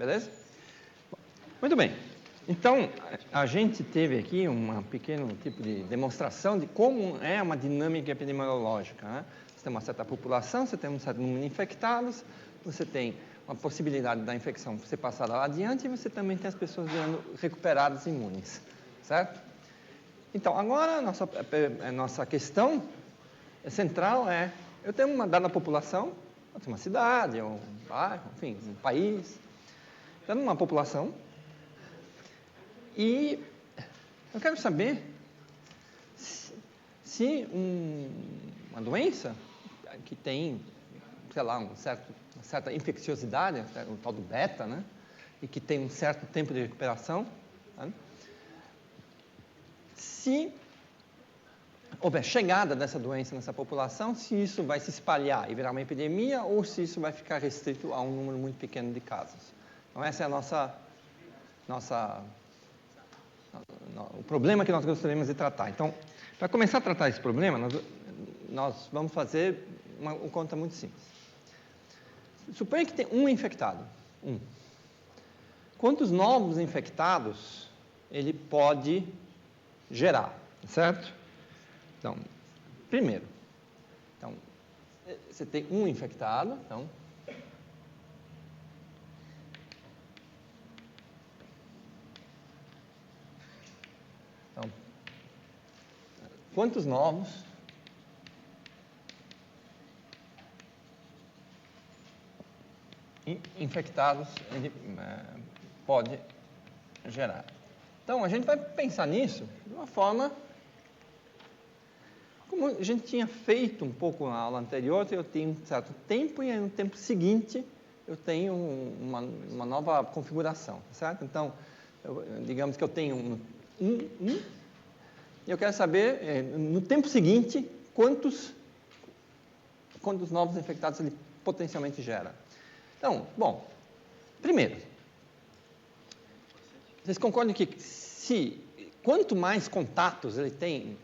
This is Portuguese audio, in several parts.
Beleza? Muito bem. Então, a gente teve aqui um pequeno tipo de demonstração de como é uma dinâmica epidemiológica, né? Você tem uma certa população, você tem um certo número de infectados, você tem uma possibilidade da infecção ser passada lá adiante e você também tem as pessoas sendo recuperadas imunes, certo? Então, agora a nossa questão central é, eu tenho uma dada população, uma cidade, um bairro, enfim, um país, tenho uma população e eu quero saber se uma doença que tem, sei lá, uma certa infecciosidade, o tal do beta, né? E que tem um certo tempo de recuperação, né? Se houver chegada dessa doença nessa população, se isso vai se espalhar e virar uma epidemia ou se isso vai ficar restrito a um número muito pequeno de casos. Então, esse é o problema que nós gostaríamos de tratar. Então, para começar a tratar esse problema, nós vamos fazer uma conta muito simples. Suponha que tem um infectado. Quantos novos infectados ele pode gerar, certo? Então, primeiro, você tem um infectado, então, quantos novos infectados ele pode gerar? Então, a gente vai pensar nisso de uma forma como a gente tinha feito um pouco na aula anterior, eu tenho um certo tempo e no tempo seguinte eu tenho uma nova configuração, certo? Então, digamos que eu tenho e eu quero saber, no tempo seguinte, quantos novos infectados ele potencialmente gera. Então, bom, primeiro, vocês concordam que quanto mais contatos ele tem,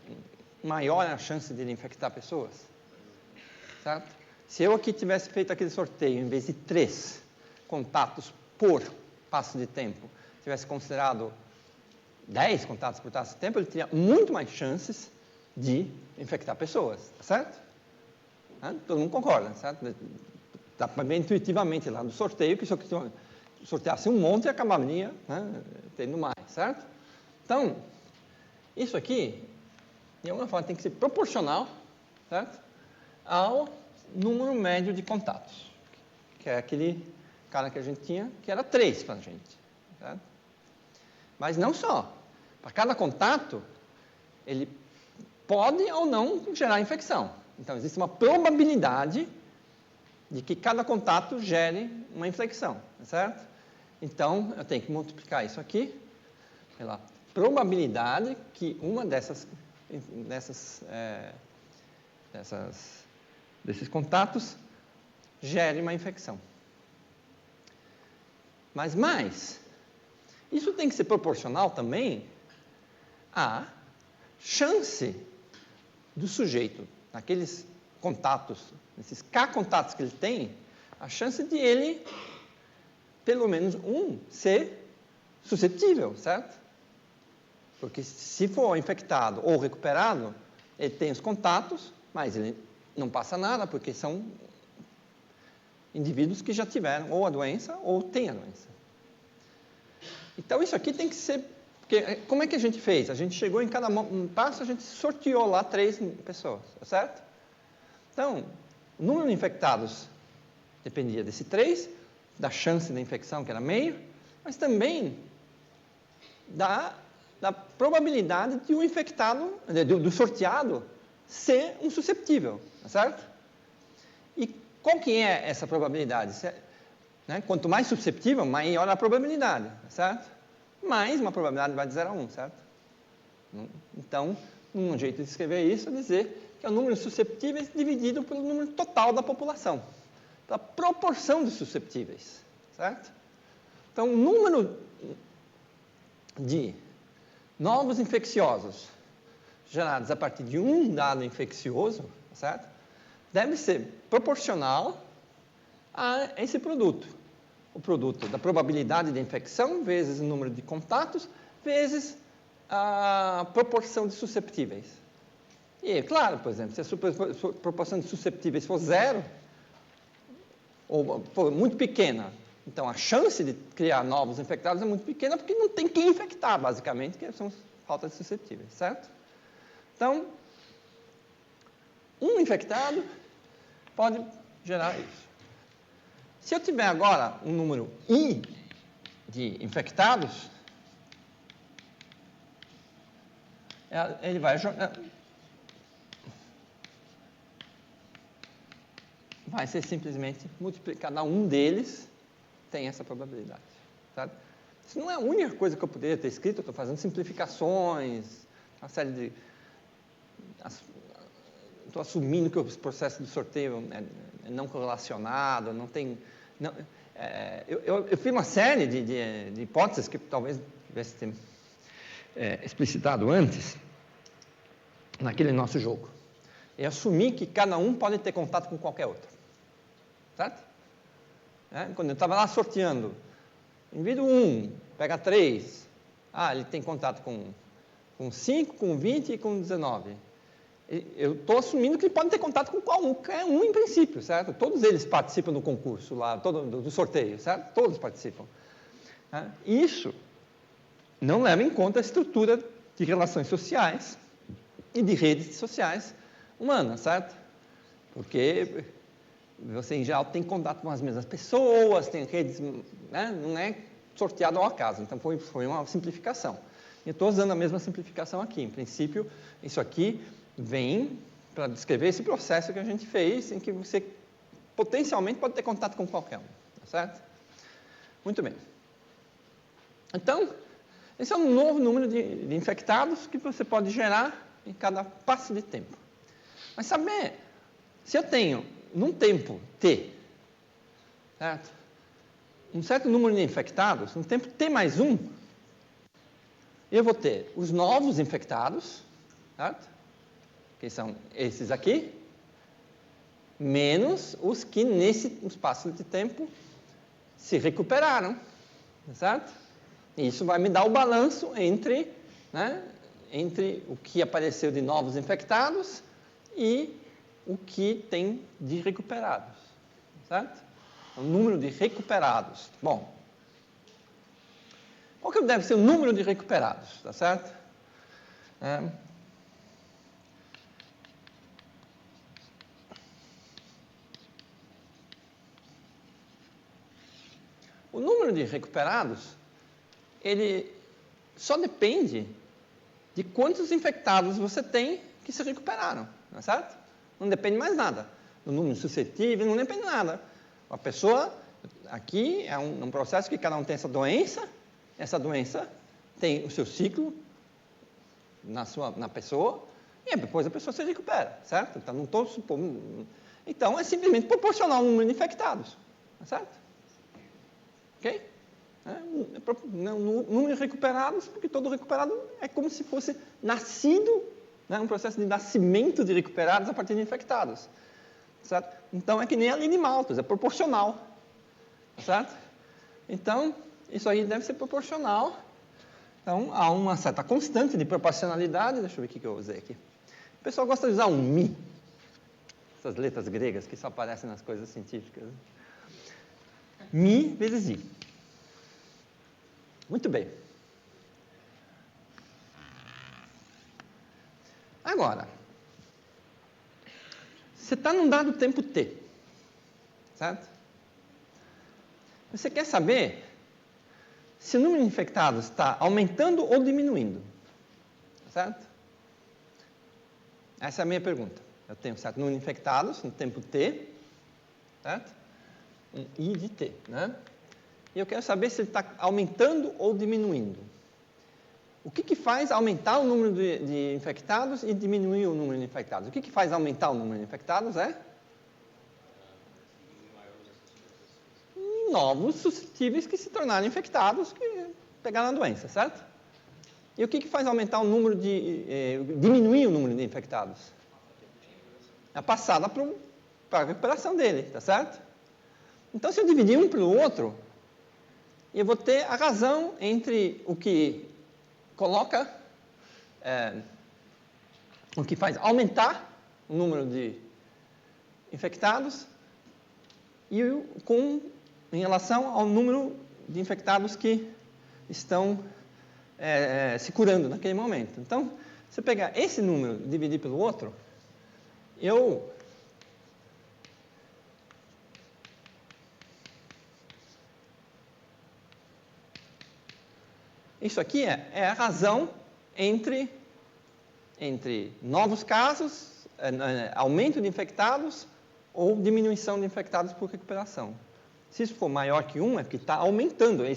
maior é a chance de ele infectar pessoas? Certo? Se eu aqui tivesse feito aquele sorteio, em vez de 3 contatos por passo de tempo, tivesse considerado 10 contatos por passo de tempo, ele teria muito mais chances de infectar pessoas, certo? Todo mundo concorda, certo? Dá para ver intuitivamente lá no sorteio que se eu sorteasse um monte, acabaria, né, tendo mais, certo? Então, isso aqui, de alguma forma, tem que ser proporcional, certo? Ao número médio de contatos, que é aquele cara que a gente tinha, que era 3 para a gente, certo? Mas não só. Para cada contato, ele pode ou não gerar infecção. Então, existe uma probabilidade de que cada contato gere uma infecção, certo? Então, eu tenho que multiplicar isso aqui pela probabilidade que uma desses contatos gere uma infecção. Mas mais, isso tem que ser proporcional também à chance do sujeito, naqueles contatos, nesses K contatos que ele tem, a chance de ele, pelo menos ser suscetível, certo? Porque se for infectado ou recuperado, ele tem os contatos, mas ele não passa nada, porque são indivíduos que já tiveram ou a doença ou têm a doença. Então, isso aqui tem que ser... Porque, como é que a gente fez? A gente chegou em cada passo, a gente sorteou lá 3 pessoas, certo? Então, o número de infectados dependia desse 3, da chance da infecção, que era meio, mas também da probabilidade de um infectado, do sorteado, ser um susceptível, certo? E qual que é essa probabilidade? Né? Quanto mais susceptível, maior a probabilidade, certo? Mais uma probabilidade vai de 0 a 1, certo? Então, um jeito de escrever isso é dizer que é o número de susceptíveis dividido pelo número total da população, pela proporção de susceptíveis, certo? Então, o número de novos infecciosos gerados a partir de um dado infeccioso, certo? Deve ser proporcional a esse produto. o produto da probabilidade de infecção vezes o número de contatos vezes a proporção de susceptíveis. E, claro, por exemplo, se a proporção de susceptíveis for 0, ou for muito pequena, então a chance de criar novos infectados é muito pequena, porque não tem quem infectar, basicamente, que são faltas de susceptíveis, certo? Então, um infectado pode gerar isso. Se eu tiver agora um número I de infectados, ele vai ser simplesmente multiplicar, cada um deles tem essa probabilidade. Sabe? Isso não é a única coisa que eu poderia ter escrito, eu estou fazendo simplificações, uma série de... Estou assumindo que o processo de sorteio é não correlacionado, não tem... Não, eu fiz uma série de hipóteses que talvez tivesse ter explicitado antes, naquele nosso jogo. Eu assumi que cada um pode ter contato com qualquer outro. Certo? Quando eu estava lá sorteando, indivíduo 1, pega 3, ele tem contato com 5, com 20 e com 19. Eu estou assumindo que ele pode ter contato com qualquer um em princípio, certo? Todos eles participam do concurso lá, do sorteio, certo? Todos participam. Isso não leva em conta a estrutura de relações sociais e de redes sociais humanas, certo? Porque você, em geral, tem contato com as mesmas pessoas, tem redes, né? Não é sorteado ao acaso. Então, foi uma simplificação. Eu estou usando a mesma simplificação aqui. Em princípio, isso aqui vem para descrever esse processo que a gente fez, em que você potencialmente pode ter contato com qualquer um. Tá certo? Muito bem. Então, esse é um novo número de infectados que você pode gerar em cada passo de tempo. Mas saber, se eu tenho, num tempo t, certo? Um certo número de infectados, no tempo t mais 1, eu vou ter os novos infectados, certo? Que são esses aqui, menos os que nesse espaço de tempo se recuperaram, certo? E isso vai me dar o balanço entre, né, entre o que apareceu de novos infectados e o que tem de recuperados, certo? O número de recuperados. Bom, qual que deve ser o número de recuperados, tá certo? O número de recuperados, ele só depende de quantos infectados você tem que se recuperaram, não é certo? Não depende mais nada. O número suscetível não depende de nada. A pessoa, aqui, é um processo que cada um tem essa doença tem o seu ciclo na pessoa, e depois a pessoa se recupera, certo? Então, não estou supondo... Então, é simplesmente proporcional ao número de infectados, não é certo? Ok? Número de recuperados, porque todo recuperado é como se fosse nascido, né, um processo de nascimento de recuperados a partir de infectados. Certo? Então, é que nem a lei de Malthus, é proporcional. Certo? Então, isso aí deve ser proporcional. Então, há uma certa constante de proporcionalidade. Deixa eu ver o que eu usei aqui. O pessoal gosta de usar um mi. Essas letras gregas que só aparecem nas coisas científicas. Mi vezes i. Muito bem. Agora, você está num dado tempo t, certo? Você quer saber se o número de infectados está aumentando ou diminuindo, certo? Essa é a minha pergunta. Eu tenho um certo número de infectados no tempo t, certo? Um i de t, né? E eu quero saber se ele está aumentando ou diminuindo. O que faz aumentar o número de infectados e diminuir o número de infectados? O que faz aumentar o número de infectados novos suscetíveis que se tornaram infectados, que pegaram a doença, certo? E o que faz aumentar o número diminuir o número de infectados? A passada para a recuperação dele, tá certo? Então, se eu dividir um pelo outro, E eu vou ter a razão entre o que coloca, o que faz aumentar o número de infectados e em relação ao número de infectados que estão se curando naquele momento. Então, se eu pegar esse número e dividir pelo outro, isso aqui é a razão entre novos casos, aumento de infectados ou diminuição de infectados por recuperação. Se isso for maior que 1, é porque está aumentando. Eu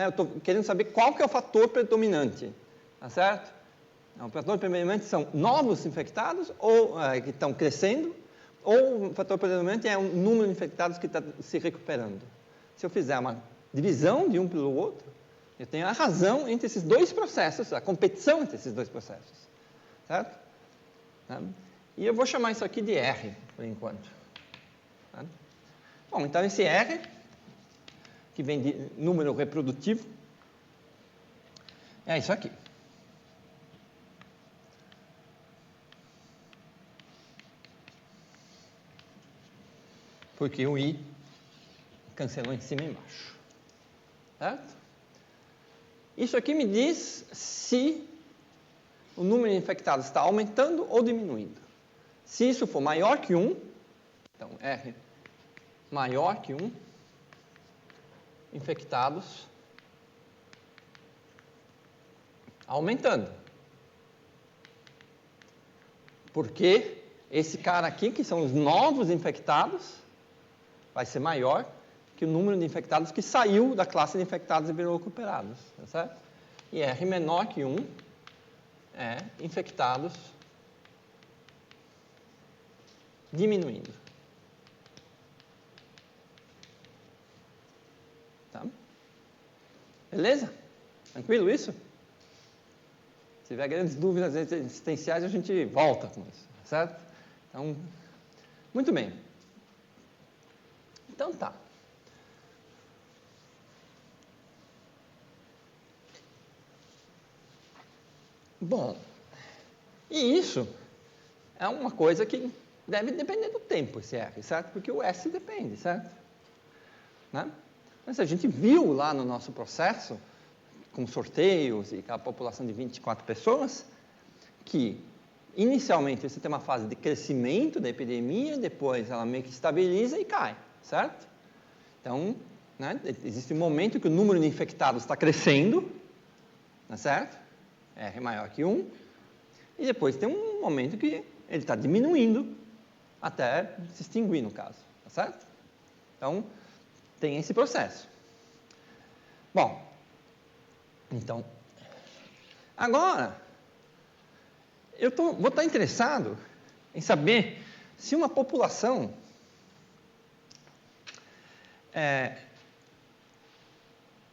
estou querendo saber qual que é o fator predominante. Tá certo? O fator predominante são novos infectados ou que estão crescendo, ou o fator predominante é o número de infectados que está se recuperando. Se eu fizer uma divisão de um pelo outro, eu tenho a razão entre esses dois processos, a competição entre esses dois processos. Certo? E eu vou chamar isso aqui de R, por enquanto. Certo? Bom, então esse R, que vem de número reprodutivo, é isso aqui. Porque o I cancelou em cima e embaixo. Certo? Isso aqui me diz se o número de infectados está aumentando ou diminuindo. Se isso for maior que 1, então R maior que 1, infectados aumentando. Porque esse cara aqui, que são os novos infectados, vai ser maior que o número de infectados que saiu da classe de infectados e virou recuperados. Tá certo? E R menor que 1 é infectados diminuindo. Tá? Beleza? Tranquilo isso? Se tiver grandes dúvidas existenciais, a gente volta com isso. Certo? Então, muito bem. Então tá. Bom, e isso é uma coisa que deve depender do tempo, esse R, certo? Porque o S depende, certo? Né? Mas a gente viu lá no nosso processo, com sorteios e com a população de 24 pessoas, que inicialmente você tem uma fase de crescimento da epidemia, depois ela meio que estabiliza e cai, certo? Então, né, existe um momento que o número de infectados está crescendo, tá certo? R maior que 1, e depois tem um momento que ele está diminuindo até se extinguir, no caso, tá certo? Então, tem esse processo. Bom, então, agora, vou estar interessado em saber se uma população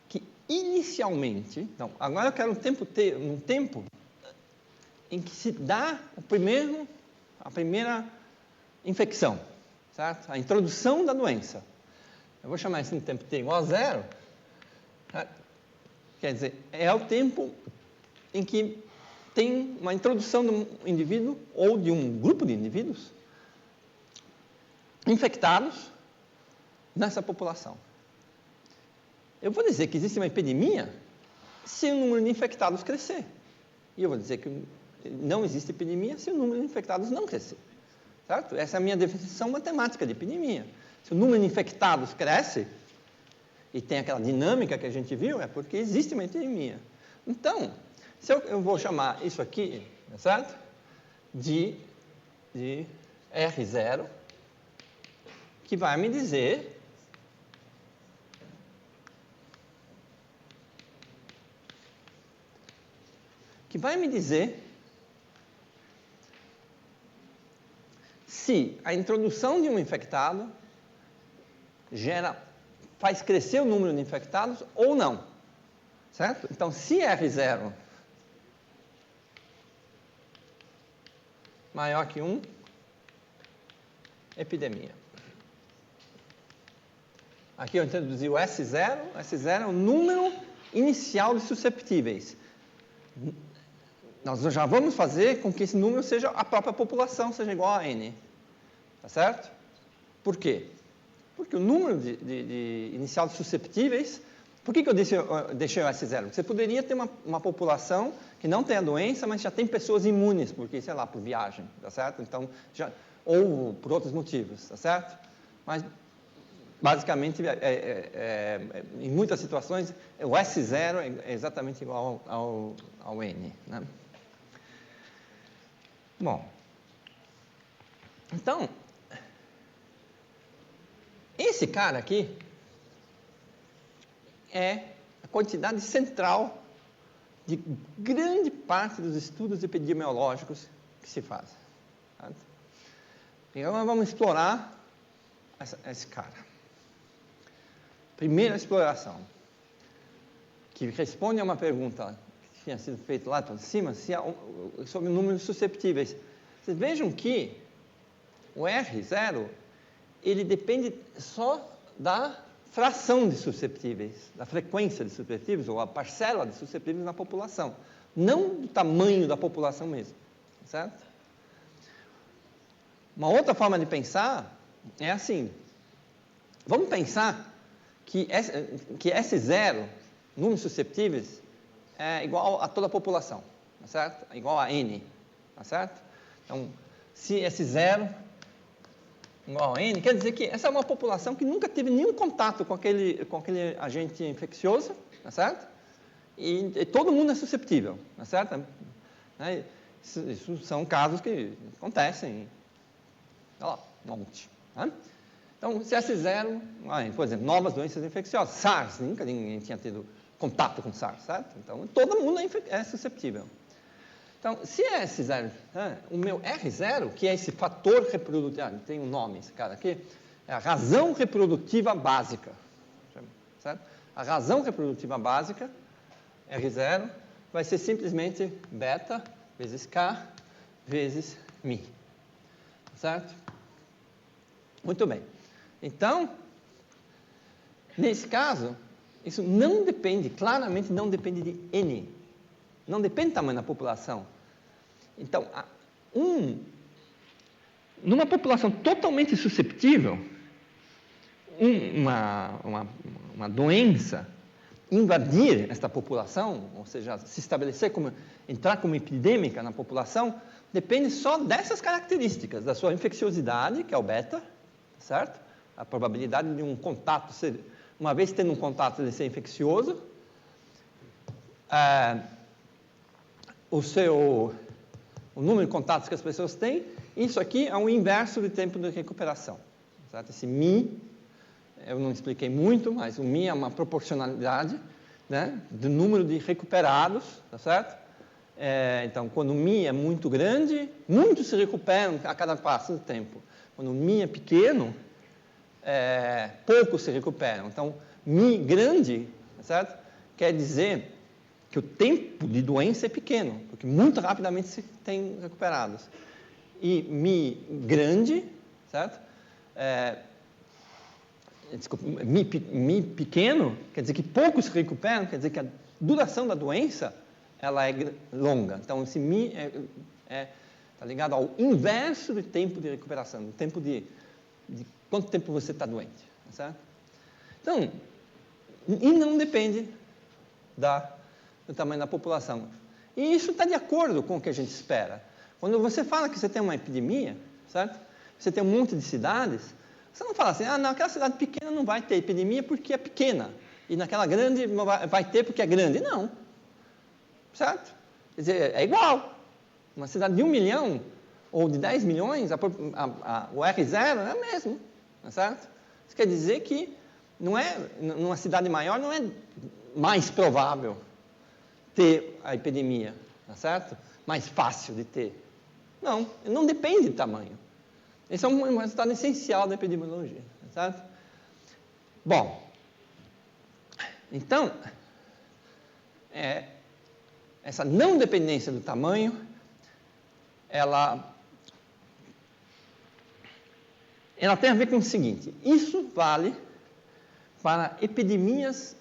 que inicialmente, então, agora eu quero um tempo em que se dá a primeira infecção, certo? A introdução da doença. Eu vou chamar esse tempo T igual a 0, certo? Quer dizer, é o tempo em que tem uma introdução de um indivíduo ou de um grupo de indivíduos infectados nessa população. Eu vou dizer que existe uma epidemia se o número de infectados crescer. E eu vou dizer que não existe epidemia se o número de infectados não crescer. Certo? Essa é a minha definição matemática de epidemia. Se o número de infectados cresce, e tem aquela dinâmica que a gente viu, é porque existe uma epidemia. Então, se eu vou chamar isso aqui, certo? De R0, que vai me dizer se a introdução de um infectado faz crescer o número de infectados ou não. Certo? Então, se R0 maior que 1, epidemia. Aqui eu introduzi o S0. O S0 é o número inicial de susceptíveis. Nós já vamos fazer com que esse número seja a própria população, seja igual a N. Tá certo? Por quê? Porque o número de inicial de susceptíveis... Por que eu deixei o S0? Você poderia ter uma população que não tem a doença, mas já tem pessoas imunes, porque, sei lá, por viagem, tá certo? Então, ou por outros motivos, tá certo? Mas, basicamente, em muitas situações, o S0 é exatamente igual ao N, né? Bom, então, esse cara aqui é a quantidade central de grande parte dos estudos epidemiológicos que se fazem. Certo? Então, nós vamos explorar esse cara. Primeira exploração, que responde a uma pergunta que tinha sido feita lá em cima, sobre números susceptíveis. Vocês vejam que o R0, ele depende só da fração de susceptíveis, da frequência de susceptíveis, ou a parcela de susceptíveis na população, não do tamanho da população mesmo, certo? Uma outra forma de pensar é assim, vamos pensar que S0, números susceptíveis, é igual a toda a população, tá certo? É igual a N, tá certo? Então, se S0 igual a N, quer dizer que essa é uma população que nunca teve nenhum contato com aquele agente infeccioso, tá certo? E todo mundo é susceptível, tá certo? Isso são casos que acontecem, sei lá, um monte. Tá? Então, se S0, por exemplo, novas doenças infecciosas, SARS, nunca ninguém tinha tido contato com SARS, certo? Então, todo mundo é susceptível. Então, se é S0, o meu R0, que é esse fator reprodutivo, tem um nome esse cara aqui, é a razão reprodutiva básica. Certo? A razão reprodutiva básica, R0, vai ser simplesmente beta vezes K vezes Mi. Certo? Muito bem. Então, nesse caso, isso não depende, claramente não depende de N. Não depende do tamanho da população. Então, numa população totalmente susceptível, uma doença invadir esta população, ou seja, se estabelecer entrar como epidêmica na população, depende só dessas características, da sua infecciosidade, que é o beta, certo? A probabilidade de um contato uma vez tendo um contato, ele ser infeccioso, o número de contatos que as pessoas têm, isso aqui é o inverso do tempo de recuperação. Certo? Esse Mi, eu não expliquei muito, mas o Mi é uma proporcionalidade, né, do número de recuperados, tá certo? Então, quando o Mi é muito grande, muitos se recuperam a cada passo do tempo. Quando o Mi é pequeno, poucos se recuperam. Então, Mi grande, tá certo? Quer dizer que o tempo de doença é pequeno, porque muito rapidamente se tem recuperados. E Mi grande, certo? Mi pequeno, quer dizer que poucos se recuperam, quer dizer que a duração da doença ela é longa. Então, esse Mi está ligado ao inverso do tempo de recuperação, do tempo de quanto tempo você está doente, certo? Então, e não depende do tamanho da população. E isso está de acordo com o que a gente espera. Quando você fala que você tem uma epidemia, certo? Você tem um monte de cidades, você não fala assim, naquela cidade pequena não vai ter epidemia porque é pequena, e naquela grande vai ter porque é grande. Não. Certo? Quer dizer, é igual. Uma cidade de 1 milhão ou de 10 milhões, o R0 é o mesmo. Certo? Isso quer dizer que numa cidade maior não é mais provável ter a epidemia, tá certo? Mais fácil de ter. Não depende do tamanho. Esse é um resultado essencial da epidemiologia, tá certo? Bom, então, essa não dependência do tamanho, ela tem a ver com o seguinte, isso vale para epidemias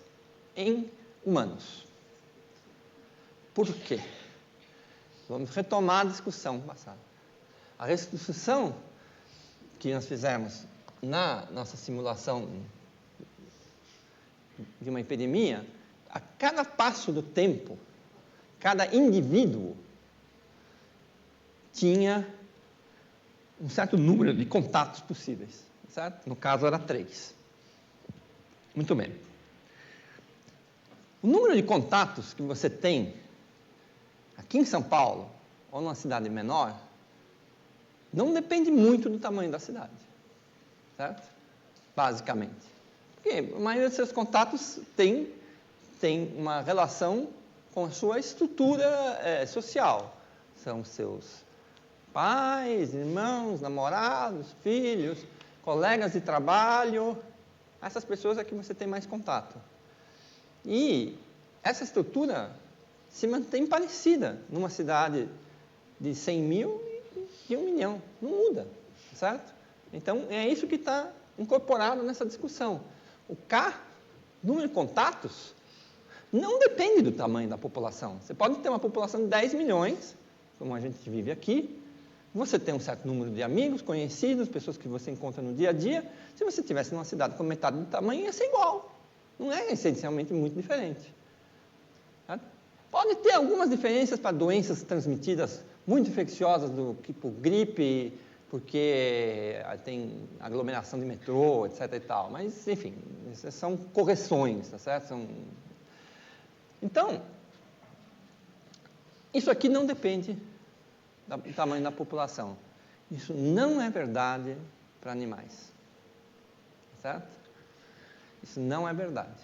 em humanos. Por quê? Vamos retomar a discussão passada. A restituição que nós fizemos na nossa simulação de uma epidemia, a cada passo do tempo, cada indivíduo tinha um certo número de contatos possíveis, certo? No caso, era 3. Muito bem. O número de contatos que você tem aqui em São Paulo, ou numa cidade menor, não depende muito do tamanho da cidade, certo? Basicamente. Porque a maioria dos seus contatos tem uma relação com a sua estrutura social. São seus pais, irmãos, namorados, filhos, colegas de trabalho. Essas pessoas é que você tem mais contato. E essa estrutura se mantém parecida numa cidade de 100 mil e 1 milhão. Não muda, certo? Então, é isso que está incorporado nessa discussão. O K, número de contatos, não depende do tamanho da população. Você pode ter uma população de 10 milhões, como a gente vive aqui. Você tem um certo número de amigos, conhecidos, pessoas que você encontra no dia a dia. Se você estivesse numa cidade com metade do tamanho, ia ser igual. Não é essencialmente muito diferente. Certo? Pode ter algumas diferenças para doenças transmitidas muito infecciosas, do tipo gripe, porque tem aglomeração de metrô, etc. e tal. Mas, enfim, essas são correções, tá certo? Então, isso aqui não depende do tamanho da população. Isso não é verdade para animais. Certo? Isso não é verdade.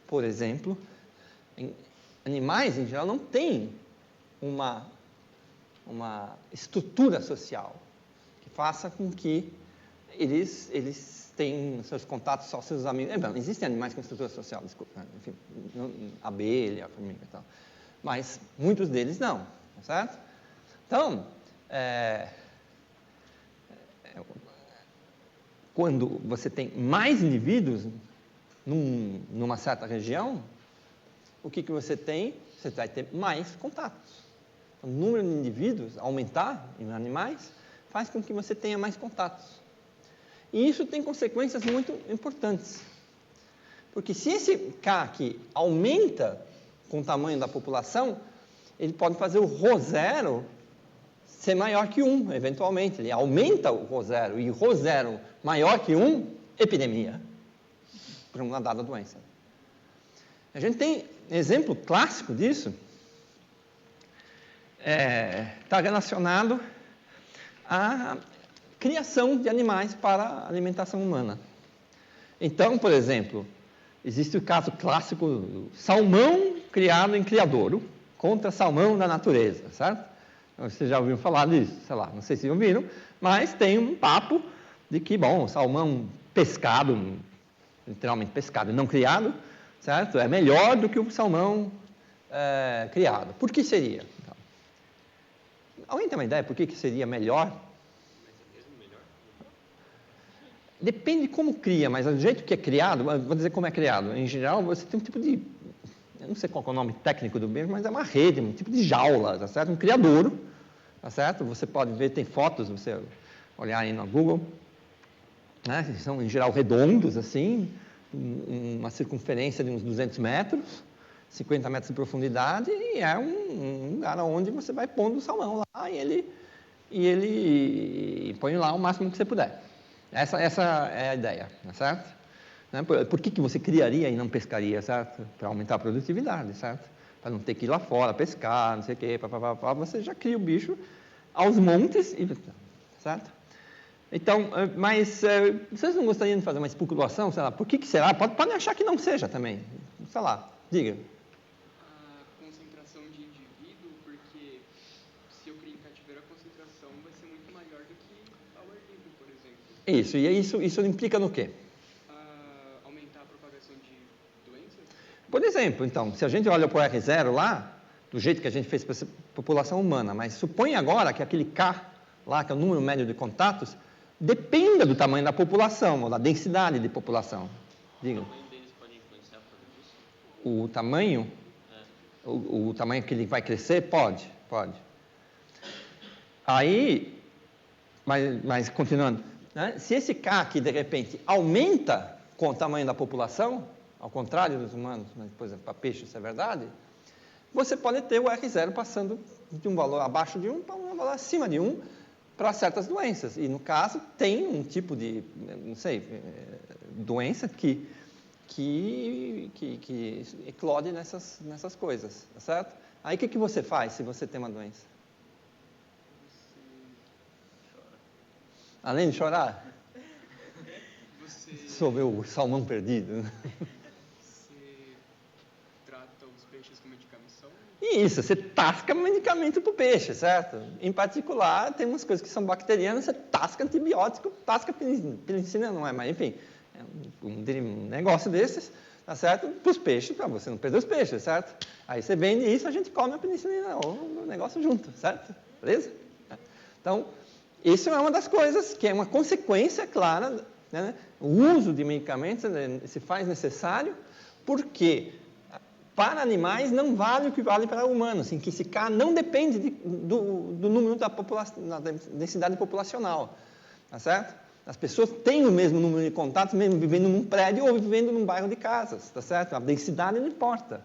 Por exemplo, animais, em geral, não têm uma estrutura social que faça com que eles tenham seus contatos só seus amigos. Existem animais com estrutura social, desculpa, enfim, abelha, formiga e tal. Mas muitos deles não, tá certo? Então, quando você tem mais indivíduos numa certa região, o que você tem? Você vai ter mais contatos. O número de indivíduos aumentar em animais faz com que você tenha mais contatos. E isso tem consequências muito importantes. Porque se esse K aqui aumenta com o tamanho da população, ele pode fazer o ρ0 ser maior que 1, eventualmente. Ele aumenta o ρ0, e o ρ0 maior que 1, epidemia, por uma dada doença. A gente tem exemplo clássico disso, está relacionado à criação de animais para a alimentação humana. Então, por exemplo, existe o caso clássico do salmão criado em criadouro contra salmão da natureza, certo? Vocês já ouviram falar disso? Sei lá, não sei se ouviram, mas tem um papo de que, bom, o salmão pescado, literalmente pescado e não criado, certo? É melhor do que o salmão criado. Por que seria? Então, alguém tem uma ideia por que seria melhor? Depende de como cria, mas do jeito que é criado, vou dizer como é criado. Em geral, você tem um tipo de, eu não sei qual é o nome técnico do bicho, mas é uma rede, um tipo de jaula, tá certo? Um criadouro, tá certo? Você pode ver, tem fotos, você olhar aí no Google, né? São em geral redondos, assim, uma circunferência de uns 200 metros, 50 metros de profundidade, e é um lugar onde você vai pondo o salmão lá e ele põe lá o máximo que você puder. Essa é a ideia, certo? Por que você criaria e não pescaria, certo? Para aumentar a produtividade, certo? Para não ter que ir lá fora pescar, não sei o quê, você já cria o bicho aos montes, certo? Então, mas vocês não gostariam de fazer uma especulação, sei lá, por que será? Podem achar que não seja também, sei lá, diga. A concentração de indivíduo, porque se eu criar em cativeiro, a concentração vai ser muito maior do que ao ar livre, por exemplo. Isso implica no quê? Aumentar a propagação de doenças? Por exemplo, então, se a gente olha para o R0 lá, do jeito que a gente fez para a população humana, mas supõe agora que aquele K lá, que é o número médio de contatos, dependa do tamanho da população, ou da densidade de população, Diga. O tamanho deles pode influenciar por causa disso? O tamanho? O tamanho que ele vai crescer? Pode. Aí, mas continuando, né? Se esse K aqui, de repente, aumenta com o tamanho da população, ao contrário dos humanos, mas, por exemplo, para peixe isso é verdade, você pode ter o R0 passando de um valor abaixo de 1 para um valor acima de 1 para certas doenças. E, no caso, tem um tipo de, não sei, doença que eclode nessas coisas, tá certo? Aí, o que você faz se você tem uma doença? Além de chorar? Sobre o salmão perdido. Você trata os peixes com medicação? Isso, você tasca medicamento para o peixe, certo? Em particular, tem umas coisas que são bacterianas, você tasca antibiótico, tasca penicilina, não é, mas enfim, é um negócio desses, tá certo? Para os peixes, para você não perder os peixes, certo? Aí você vende isso, a gente come a penicilina, ou o negócio junto, certo? Beleza? Então, isso é uma das coisas que é uma consequência clara, né? O uso de medicamentos se faz necessário porque para animais não vale o que vale para humanos, em que esse K não depende do número da densidade populacional, tá certo? As pessoas têm o mesmo número de contatos, mesmo vivendo num prédio ou vivendo num bairro de casas, tá certo? A densidade não importa.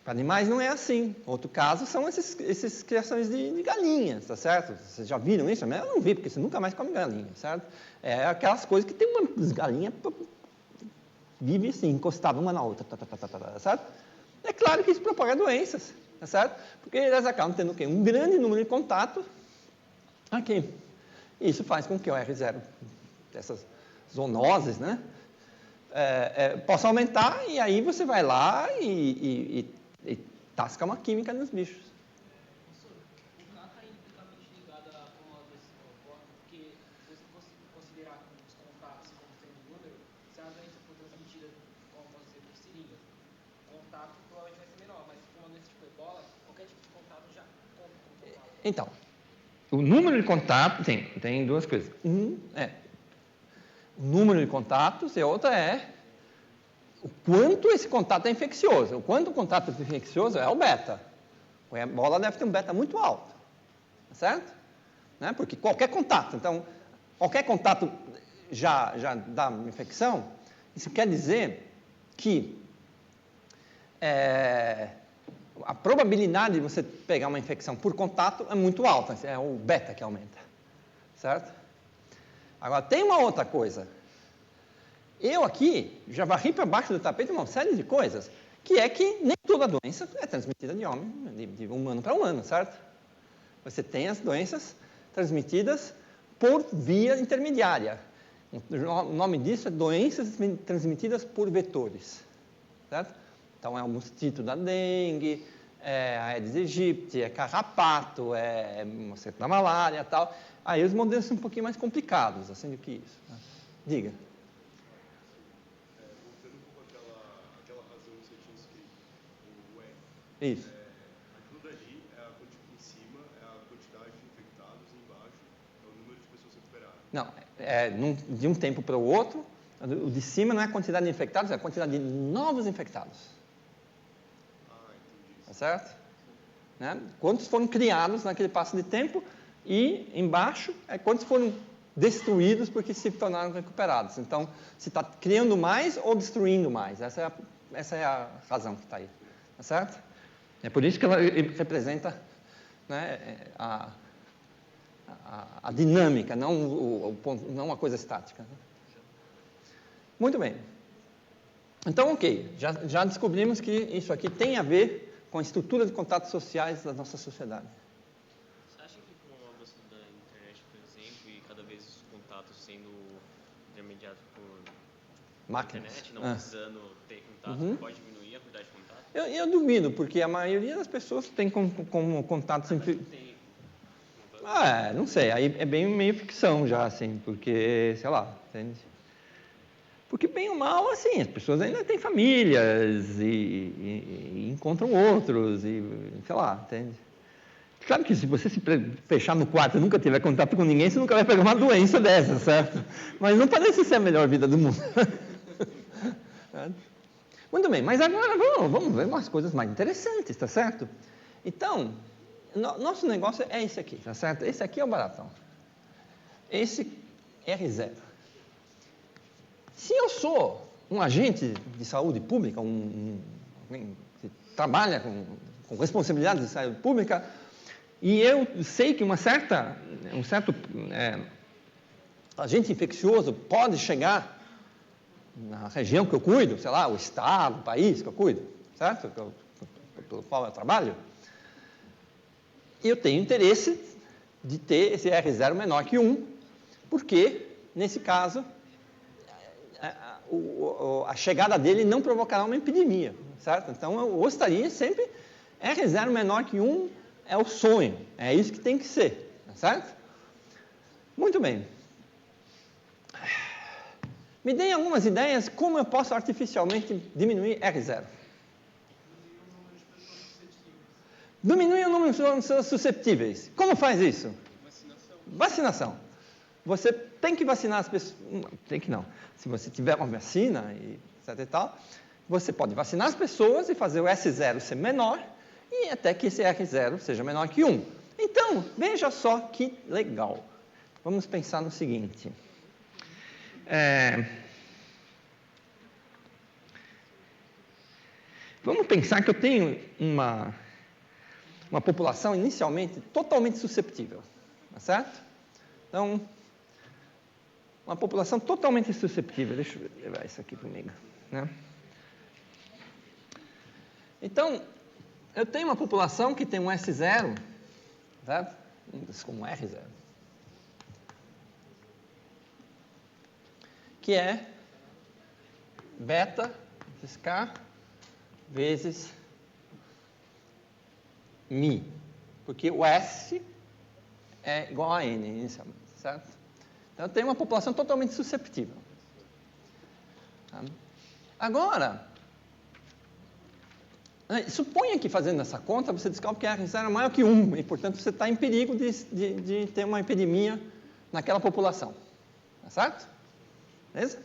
Para animais não é assim. Outro caso são essas criações de galinhas, tá certo? Vocês já viram isso? Eu não vi, porque você nunca mais come galinha, certo? É aquelas coisas que tem umas galinhas vive assim, encostadas uma na outra, tá certo? É claro que isso propaga doenças, tá certo? Porque elas acabam tendo o quê? Um grande número de contatos aqui. Isso faz com que o R0, essas zoonoses, né? Possa aumentar e aí você vai lá e tasca uma química nos bichos. O K está implicamente ligado a uma desse forma, porque se você fosse considerar os contatos como sendo número, se a doença for transmitida, como pode ser por seringa, o contato provavelmente vai ser menor, mas se for uma doença tipo ebola, qualquer tipo de contato já conta como contato. Então, o número de contatos, tem duas coisas. Um é o número de contatos e a outra é o quanto esse contato é infeccioso. O quanto o contato é infeccioso é o beta. A ebola deve ter um beta muito alto, certo? Né? Porque qualquer contato, então, qualquer contato já dá infecção. Isso quer dizer que a probabilidade de você pegar uma infecção por contato é muito alta, é o beta que aumenta, certo? Agora, tem uma outra coisa. Eu aqui já varri para baixo do tapete uma série de coisas, que é que nem toda doença é transmitida de homem, de humano para humano, certo? Você tem as doenças transmitidas por via intermediária. O nome disso é doenças transmitidas por vetores, certo? Então, é o mosquito da dengue, é a Aedes aegypti, é carrapato, é mosquito da malária e tal. Aí os modelos são um pouquinho mais complicados, assim, do que isso. Né? Diga. Voltando um pouco àquela razão que você tinha escrito, o R. Isso. Aquilo dali em cima é a quantidade de infectados e embaixo é o número de pessoas recuperadas. Não, de um tempo para o outro, o de cima não é a quantidade de infectados, é a quantidade de novos infectados. Entendi. Tá certo? Né? Quantos foram criados naquele passo de tempo e embaixo é quantos foram destruídos porque se tornaram recuperados. Então, se está criando mais ou destruindo mais. Essa é a razão que está aí. Tá certo? É por isso que ela representa, né, a dinâmica, não a coisa estática. Né? Muito bem. Então, ok. Já descobrimos que isso aqui tem a ver com a estrutura de contatos sociais da nossa sociedade. Você acha que com o avanço da internet, por exemplo, e cada vez os contatos sendo intermediados por Máquinas. internet, não precisando ter contato, pode diminuir a quantidade de contato? Eu duvido, porque a maioria das pessoas tem como contatos... não sei, aí é bem meio ficção já, assim, porque, sei lá, entende? Porque, bem ou mal, assim, as pessoas ainda têm famílias e encontram outros, e sei lá, entende? Claro que se você se fechar no quarto e nunca tiver contato com ninguém, você nunca vai pegar uma doença dessa, certo? Mas não parece ser a melhor vida do mundo. Certo? Muito bem, mas agora vamos ver umas coisas mais interessantes, tá certo? Então, nosso negócio é esse aqui, tá certo? Esse aqui é o baratão. Esse R0. Se eu sou um agente de saúde pública, alguém que trabalha com responsabilidade de saúde pública, e eu sei que um certo agente infeccioso pode chegar na região que eu cuido, sei lá, o estado, o país que eu cuido, certo? Pelo qual eu trabalho, eu tenho interesse de ter esse R0 menor que 1, porque, nesse caso, a chegada dele não provocará uma epidemia, certo? Então, eu gostaria sempre, R0 menor que 1 é o sonho, é isso que tem que ser, certo? Muito bem. Me deem algumas ideias como eu posso artificialmente diminuir R0. Diminuir o número de pessoas susceptíveis. Como faz isso? Vacinação. Você tem que vacinar as pessoas. Tem que não. Se você tiver uma vacina e etc e tal, você pode vacinar as pessoas e fazer o S0 ser menor e até que esse R0 seja menor que 1. Então, veja só que legal. Vamos pensar no seguinte. Vamos pensar que eu tenho uma população inicialmente totalmente susceptível, tá certo? Então, uma população totalmente susceptível. Deixa eu levar isso aqui comigo, né? Então, eu tenho uma população que tem um S0, certo? Com um R0. Que é beta vezes K vezes Mi. Porque o S é igual a N inicialmente, certo? Então, eu tenho uma população totalmente susceptível. Tá? Agora, suponha que fazendo essa conta, você descobre que R0 é maior que 1, e, portanto, você está em perigo de ter uma epidemia naquela população. Tá certo? Beleza?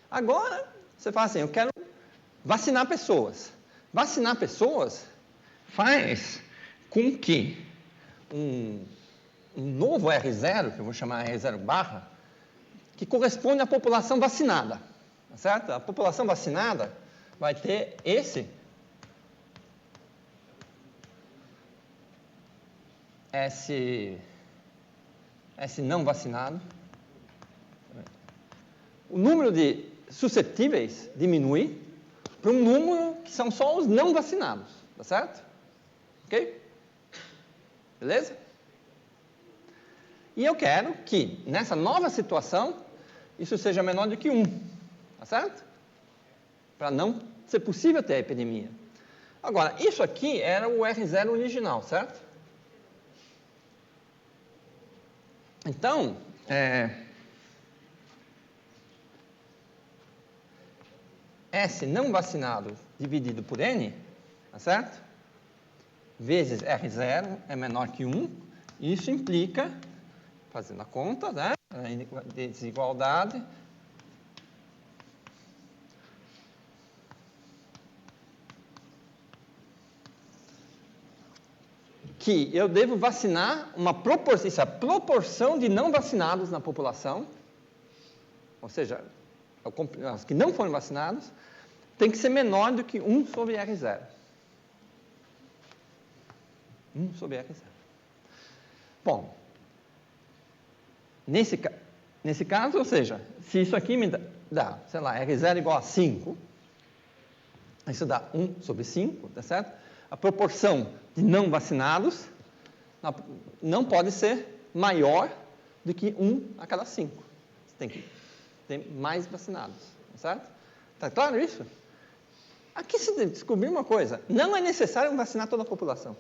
Agora, você fala assim, eu quero vacinar pessoas. Vacinar pessoas faz com que um novo R0, que eu vou chamar R0 barra, que corresponde à população vacinada. Tá certo? A população vacinada vai ter esse não vacinado. O número de susceptíveis diminui para um número que são só os não vacinados, tá certo? Ok? Beleza? E eu quero que, nessa nova situação, isso seja menor do que 1, tá certo? Para não ser possível ter a epidemia. Agora, isso aqui era o R0 original, certo? Então, S não vacinado dividido por N, tá certo? Vezes R0 é menor que 1. Isso implica, fazendo a conta, né? A desigualdade. Que eu devo vacinar isso é a proporção de não vacinados na população, ou seja, os que não foram vacinados, tem que ser menor do que 1 sobre R0. 1 sobre R0. Bom, nesse caso, ou seja, se isso aqui me dá, sei lá, R0 igual a 5, isso dá 1 sobre 5, tá certo? A proporção de não vacinados não pode ser maior do que 1 a cada 5. Você tem que ter mais vacinados, tá certo? Está claro isso? Aqui se descobriu uma coisa, não é necessário vacinar toda a população.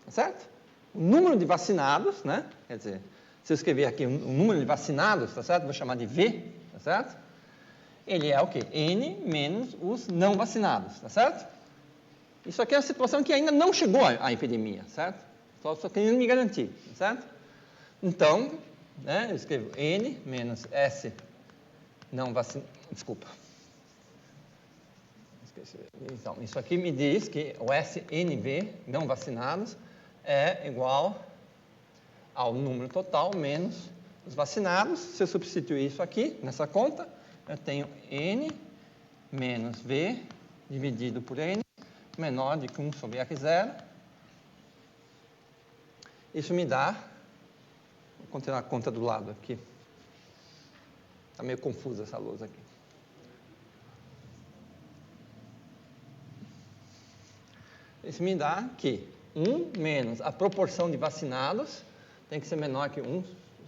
Tá certo? O número de vacinados, né? Quer dizer, se eu escrever aqui o número de vacinados, tá certo? Vou chamar de V, tá certo? Ele é o quê? N menos os não vacinados, tá certo? Isso aqui é uma situação que ainda não chegou à epidemia, certo? Só querendo me garantir, certo? Então, né, eu escrevo N menos S não vacinado, desculpa, Então, isso aqui me diz que o SNV, não vacinados, é igual ao número total menos os vacinados. Se eu substituir isso aqui, nessa conta, eu tenho N menos V dividido por N, menor de que 1 sobre R0. Isso me dá, vou continuar a conta do lado aqui. Está meio confusa essa lousa aqui. Isso me dá que 1 menos a proporção de vacinados tem que ser menor que 1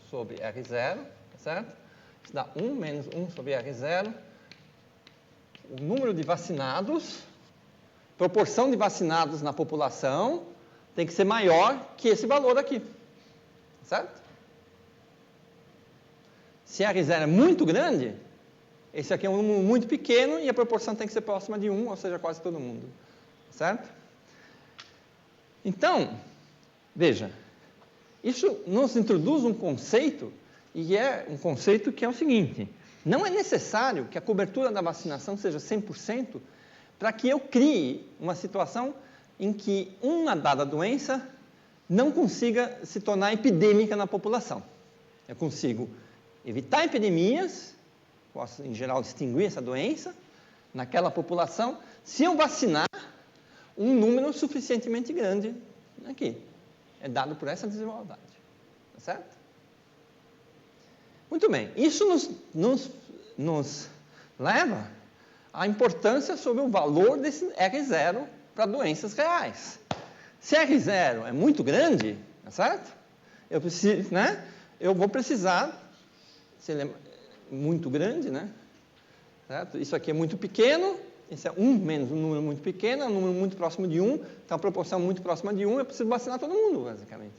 sobre R0, certo? Isso dá 1 menos 1 sobre R0. O número de vacinados, proporção de vacinados na população, tem que ser maior que esse valor aqui, certo? Se R0 é muito grande, esse aqui é um número muito pequeno e a proporção tem que ser próxima de 1, ou seja, quase todo mundo, certo? Então, veja, isso nos introduz um conceito, e é um conceito que é o seguinte: não é necessário que a cobertura da vacinação seja 100% para que eu crie uma situação em que uma dada doença não consiga se tornar epidêmica na população. Eu consigo evitar epidemias, posso, em geral, extinguir essa doença naquela população, se eu vacinar um número suficientemente grande aqui. É dado por essa desigualdade. Tá certo? Muito bem. Isso nos leva à importância sobre o valor desse R0 para doenças reais. Se R0 é muito grande, tá certo? Eu preciso, né? Eu vou precisar, se ele é muito grande, né? Certo? Isso aqui é muito pequeno, esse é 1 menos um número muito pequeno, é um número muito próximo de 1, então a proporção muito próxima de 1, eu preciso vacinar todo mundo, basicamente.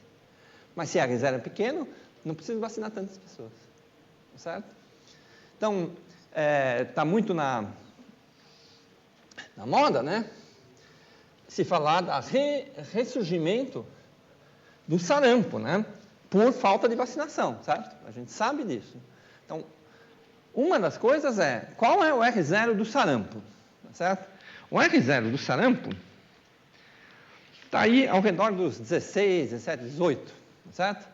Mas se R0 é pequeno, não preciso vacinar tantas pessoas. Certo? Então, está muito na moda, né? Se falar do ressurgimento do sarampo, né? Por falta de vacinação, certo? A gente sabe disso. Então, uma das coisas é, qual é o R0 do sarampo? Certo? O R0 do sarampo está aí ao redor dos 16, 17, 18, certo?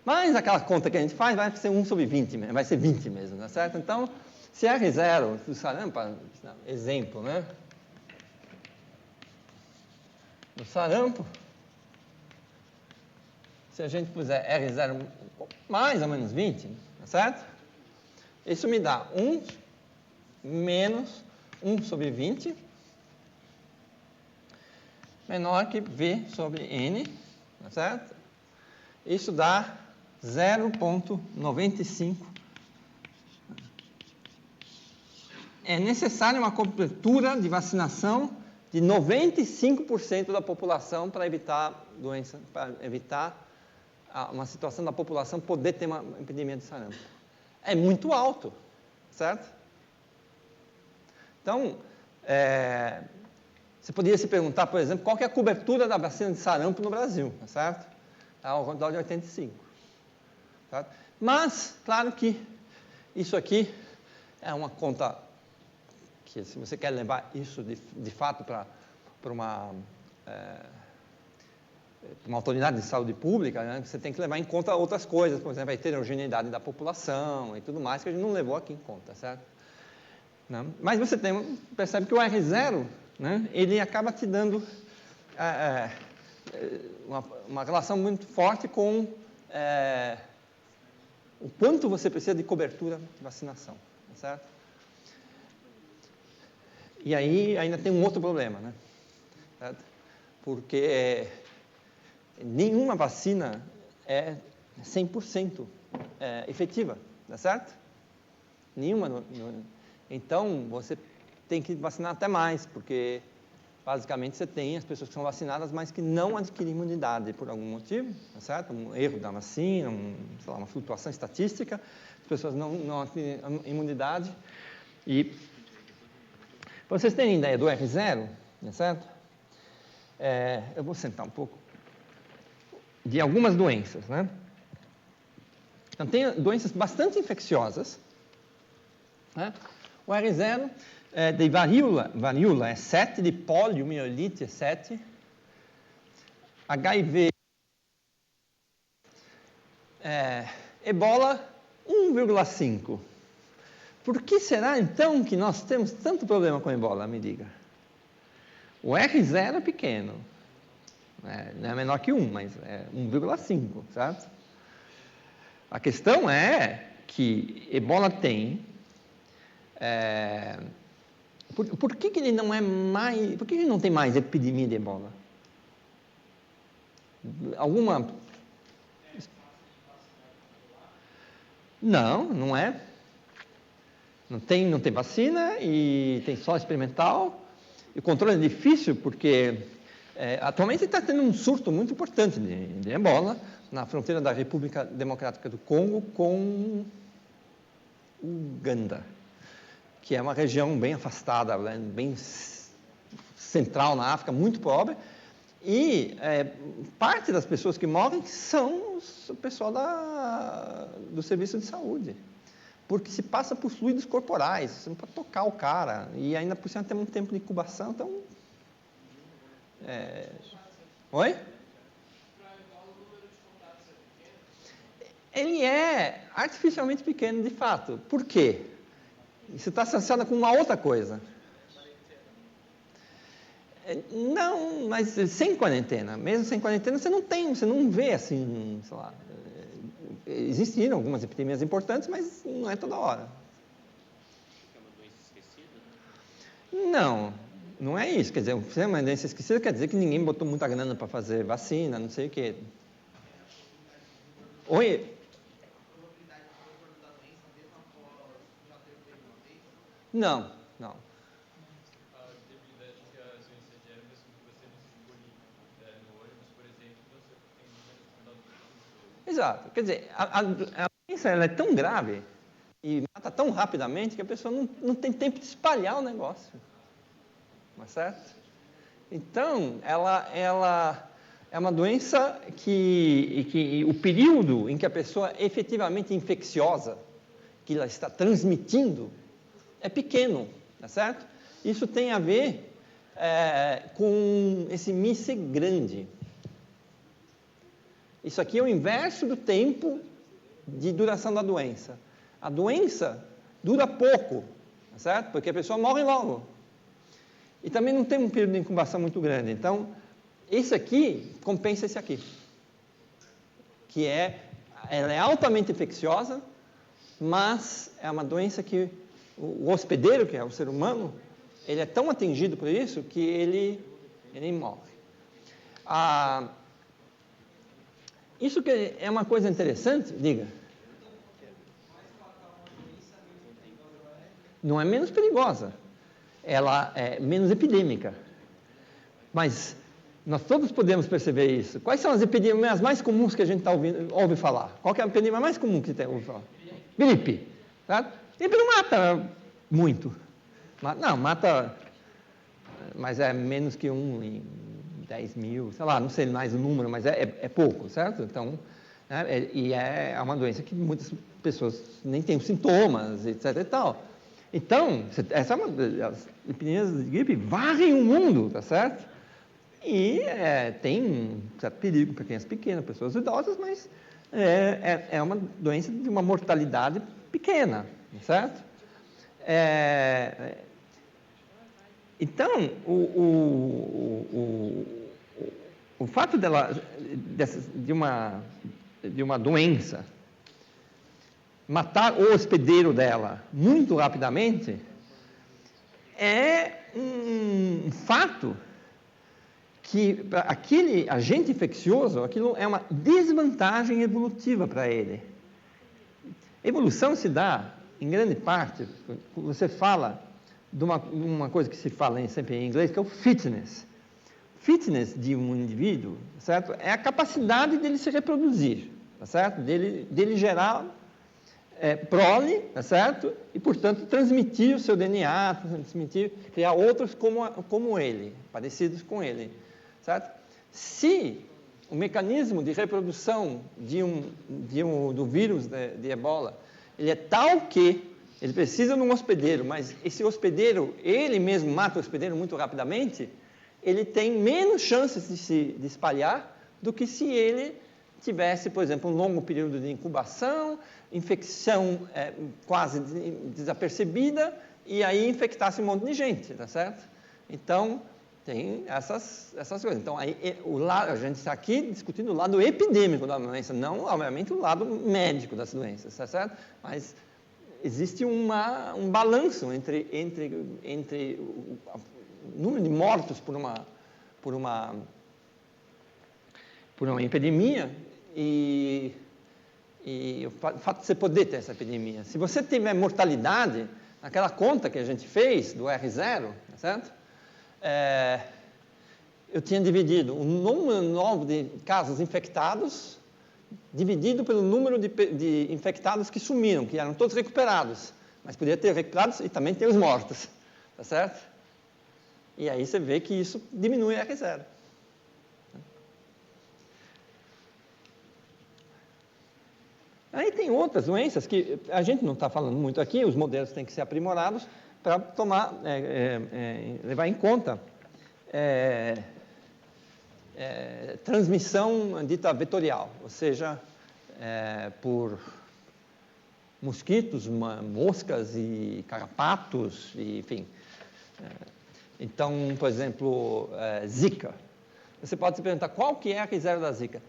Mas aquela conta que a gente faz vai ser 1 sobre 20, vai ser 20 mesmo, tá certo? Então, se R0 do sarampo, exemplo, né? Do sarampo, se a gente puser R0 mais ou menos 20, tá certo? Isso me dá 1 menos 1 sobre 20, menor que V sobre N, tá certo? Isso dá 0,95. É necessária uma cobertura de vacinação de 95% da população para evitar doença, para evitar uma situação da população poder ter uma epidemia de sarampo. É muito alto, certo? Então, você poderia se perguntar, por exemplo, qual que é a cobertura da vacina de sarampo no Brasil, certo? Ao redor de 85%. Certo? Mas, claro que isso aqui é uma conta que, se você quer levar isso de fato para uma autoridade de saúde pública, né, você tem que levar em conta outras coisas, por exemplo, a heterogeneidade da população e tudo mais, que a gente não levou aqui em conta, certo? Não? Mas você percebe que o R0, né, ele acaba te dando uma relação muito forte com o quanto você precisa de cobertura de vacinação, certo? E aí ainda tem um outro problema, né? Certo? Porque nenhuma vacina é 100% efetiva, tá certo? Nenhuma. Então, você tem que vacinar até mais, porque basicamente você tem as pessoas que são vacinadas, mas que não adquirem imunidade por algum motivo, tá certo? Um erro da vacina, sei lá, uma flutuação estatística, as pessoas não adquirem imunidade. E, para vocês terem ideia do R0, tá certo? Eu vou sentar um pouco, de algumas doenças, né? Então, tem doenças bastante infecciosas, né? O R0 de varíola é 7, de poliomielite é 7, HIV, Ebola 1,5. Por que será então que nós temos tanto problema com Ebola, me diga? O R0 é pequeno, não é menor que 1, mas é 1,5, certo? A questão é que Ebola tem... por que ele não é mais... Por que ele não tem mais epidemia de Ebola? Alguma... Não é. Não tem vacina e tem só experimental. E o controle é difícil porque atualmente está tendo um surto muito importante de Ebola na fronteira da República Democrática do Congo com Uganda, que é uma região bem afastada, bem central na África, muito pobre, e parte das pessoas que morrem são o pessoal do serviço de saúde, porque se passa por fluidos corporais, você não pode tocar o cara, e ainda por cima tem um tempo de incubação, então... Oi? Ele é artificialmente pequeno, de fato. Por quê? Isso está associado com uma outra coisa. Não, mas sem quarentena. Mesmo sem quarentena, você não vê assim, sei lá. Existiram algumas epidemias importantes, mas não é toda hora. É uma doença esquecida? Não é isso. Quer dizer, se é uma doença esquecida, quer dizer que ninguém botou muita grana para fazer vacina, não sei o quê. Oi? Não. A debilidade que a doença gera, mesmo que você não se engole no ônibus, por exemplo, você tem menos contato com pessoas. Exato. Quer dizer, a doença ela é tão grave e mata tão rapidamente que a pessoa não tem tempo de espalhar o negócio. Não é certo? Então, ela é uma doença que o período em que a pessoa é efetivamente infecciosa, que ela está transmitindo, é pequeno, tá certo? Isso tem a ver com esse MICE grande. Isso aqui é o inverso do tempo de duração da doença. A doença dura pouco, tá certo? Porque a pessoa morre logo. E também não tem um período de incubação muito grande. Então, esse aqui compensa esse aqui. Ela é altamente infecciosa, mas é uma doença que o hospedeiro, que é o ser humano, ele é tão atingido por isso que ele morre. Isso que é uma coisa interessante, diga. Não é menos perigosa. Ela é menos epidêmica. Mas nós todos podemos perceber isso. Quais são as epidemias mais comuns que a gente ouve falar? Qual que é a epidemia mais comum que ouve falar? Gripe. Tá? Gripe não mata muito. Mata, mas é menos que 1 em 10 mil, sei lá, não sei mais o número, mas é pouco, certo? Então, e é uma doença que muitas pessoas nem têm sintomas, etc. e tal. Então, as epidemias de gripe varrem o mundo, tá certo? E tem um certo perigo para crianças pequenas, pessoas idosas, mas é uma doença de uma mortalidade pequena, certo? Então, o fato de uma doença matar o hospedeiro dela muito rapidamente é um fato que aquele agente infeccioso, aquilo é uma desvantagem evolutiva para ele. Evolução se dá, em grande parte, você fala de uma coisa que se fala sempre em inglês, que é o fitness. Fitness de um indivíduo, certo? É a capacidade dele se reproduzir, tá certo? Dele gerar prole, tá certo? E, portanto, transmitir o seu DNA, criar outros como ele, parecidos com ele, certo? Se o mecanismo de reprodução do vírus de Ebola, ele é tal que ele precisa de um hospedeiro, mas esse hospedeiro, ele mesmo mata o hospedeiro muito rapidamente, ele tem menos chances de se espalhar do que se ele tivesse, por exemplo, um longo período de incubação, infecção quase desapercebida, e aí infectasse um monte de gente, tá certo? Então, tem essas coisas. Então, aí, a gente está aqui discutindo o lado epidêmico da doença, não, obviamente, o lado médico das doenças, tá certo? Mas existe um balanço entre o número de mortos por uma epidemia e o fato de você poder ter essa epidemia. Se você tiver mortalidade, naquela conta que a gente fez do R0, tá certo? Eu tinha dividido o número novo de casos infectados dividido pelo número de infectados que sumiram, que eram todos recuperados. Mas podia ter recuperados e também ter os mortos, tá certo? E aí você vê que isso diminui R0. Aí tem outras doenças que a gente não está falando muito aqui, os modelos têm que ser aprimorados para levar em conta transmissão dita vetorial, ou seja, por mosquitos, moscas e carrapatos, e, enfim. Então, por exemplo, Zika. Você pode se perguntar qual que é a R0 da Zika.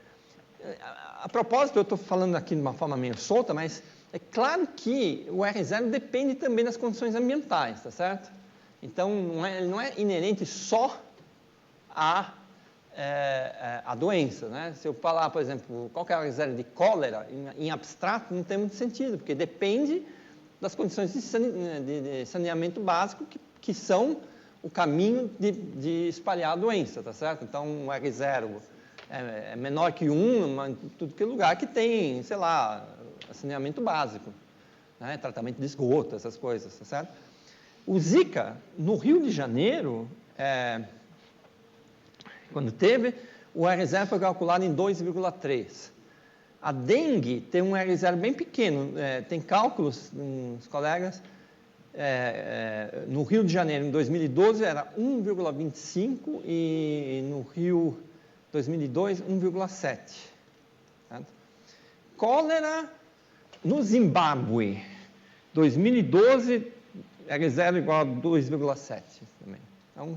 A propósito, eu estou falando aqui de uma forma meio solta, mas é claro que o R0 depende também das condições ambientais, tá certo? Então, ele não é inerente só à doença, né? Se eu falar, por exemplo, qual que é a R0 de cólera, em abstrato, não tem muito sentido, porque depende das condições de saneamento básico que são o caminho de espalhar a doença, tá certo? Então, o R0 é menor que 1 em tudo que é lugar que tem, sei lá, saneamento básico, né? Tratamento de esgoto, essas coisas, tá certo? O Zika, no Rio de Janeiro, quando teve, o R0 foi calculado em 2,3. A dengue tem um R0 bem pequeno, tem cálculos, uns colegas, no Rio de Janeiro, em 2012, era 1,25 e no Rio 2002, 1,7. Cólera no Zimbábue, 2012, R0 igual a 2,7 também. Então,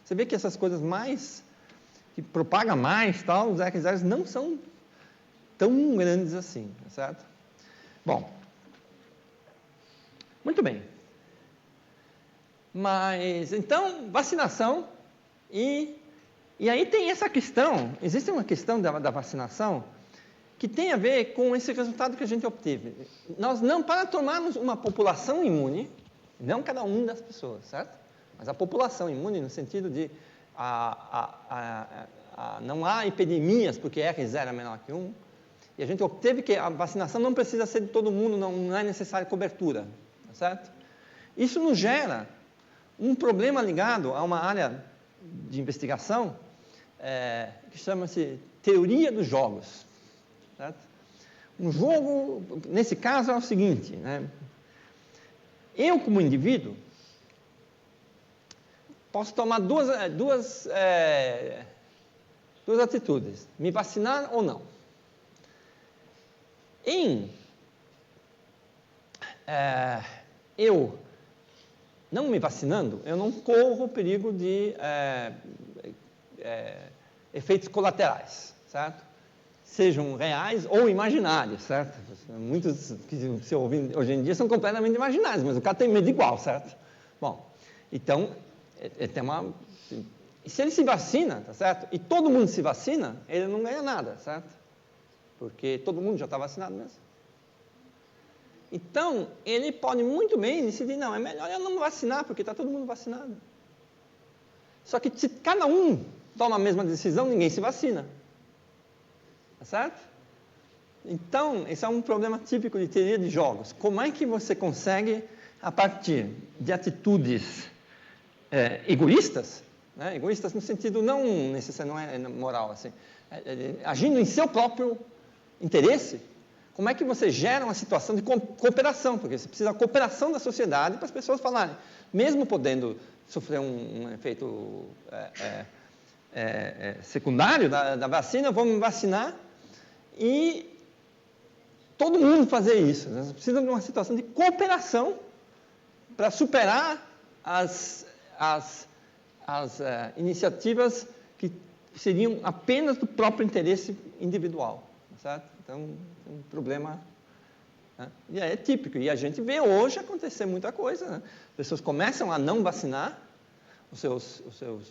você vê que essas coisas que propagam mais, tal, os R0s não são tão grandes assim, certo? Bom, muito bem. Mas, então, vacinação e aí tem essa questão, existe uma questão da vacinação que tem a ver com esse resultado que a gente obteve. Nós não, para tomarmos uma população imune, não cada uma das pessoas, certo? Mas a população imune no sentido de não há epidemias porque R0 é menor que 1, e a gente obteve que a vacinação não precisa ser de todo mundo, não é necessária cobertura, certo? Isso nos gera um problema ligado a uma área de investigação que chama-se teoria dos jogos, certo? Um jogo, nesse caso, é o seguinte, né? Eu, como indivíduo, posso tomar duas atitudes, me vacinar ou não. Eu não me vacinando, eu não corro o perigo de efeitos colaterais, certo? Sejam reais ou imaginários, certo? Muitos que se ouvem hoje em dia são completamente imaginários, mas o cara tem medo igual, certo? Bom, então, se ele se vacina, tá certo? E todo mundo se vacina, ele não ganha nada, certo? Porque todo mundo já está vacinado mesmo. Então, ele pode muito bem decidir, não, é melhor eu não me vacinar, porque está todo mundo vacinado. Só que se cada um toma a mesma decisão, ninguém se vacina. Tá certo? Então, esse é um problema típico de teoria de jogos. Como é que você consegue, a partir de atitudes egoístas, né? Egoístas no sentido não necessário, não é moral, assim, agindo em seu próprio interesse, como é que você gera uma situação de cooperação, porque você precisa da cooperação da sociedade para as pessoas falarem, mesmo podendo sofrer um efeito secundário da vacina, vamos vacinar e todo mundo fazer isso. Você precisa de uma situação de cooperação para superar as iniciativas que seriam apenas do próprio interesse individual, certo? Então, é um problema, né? E é típico, e a gente vê hoje acontecer muita coisa, né? As pessoas começam a não vacinar os seus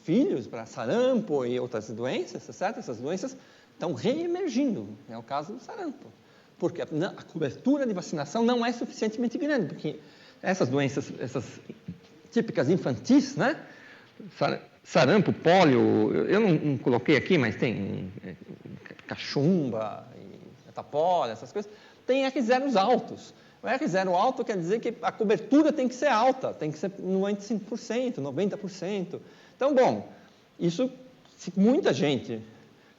filhos para sarampo e outras doenças, certo? Essas doenças estão reemergindo, é o caso do sarampo, porque a cobertura de vacinação não é suficientemente grande, porque essas doenças, essas típicas infantis, né? Sarampo, pólio, eu não coloquei aqui, mas tem cachumba, catapora, essas coisas, tem R0 altos. O R0 alto quer dizer que a cobertura tem que ser alta, tem que ser 95%, 90%. Então, bom, isso, se muita gente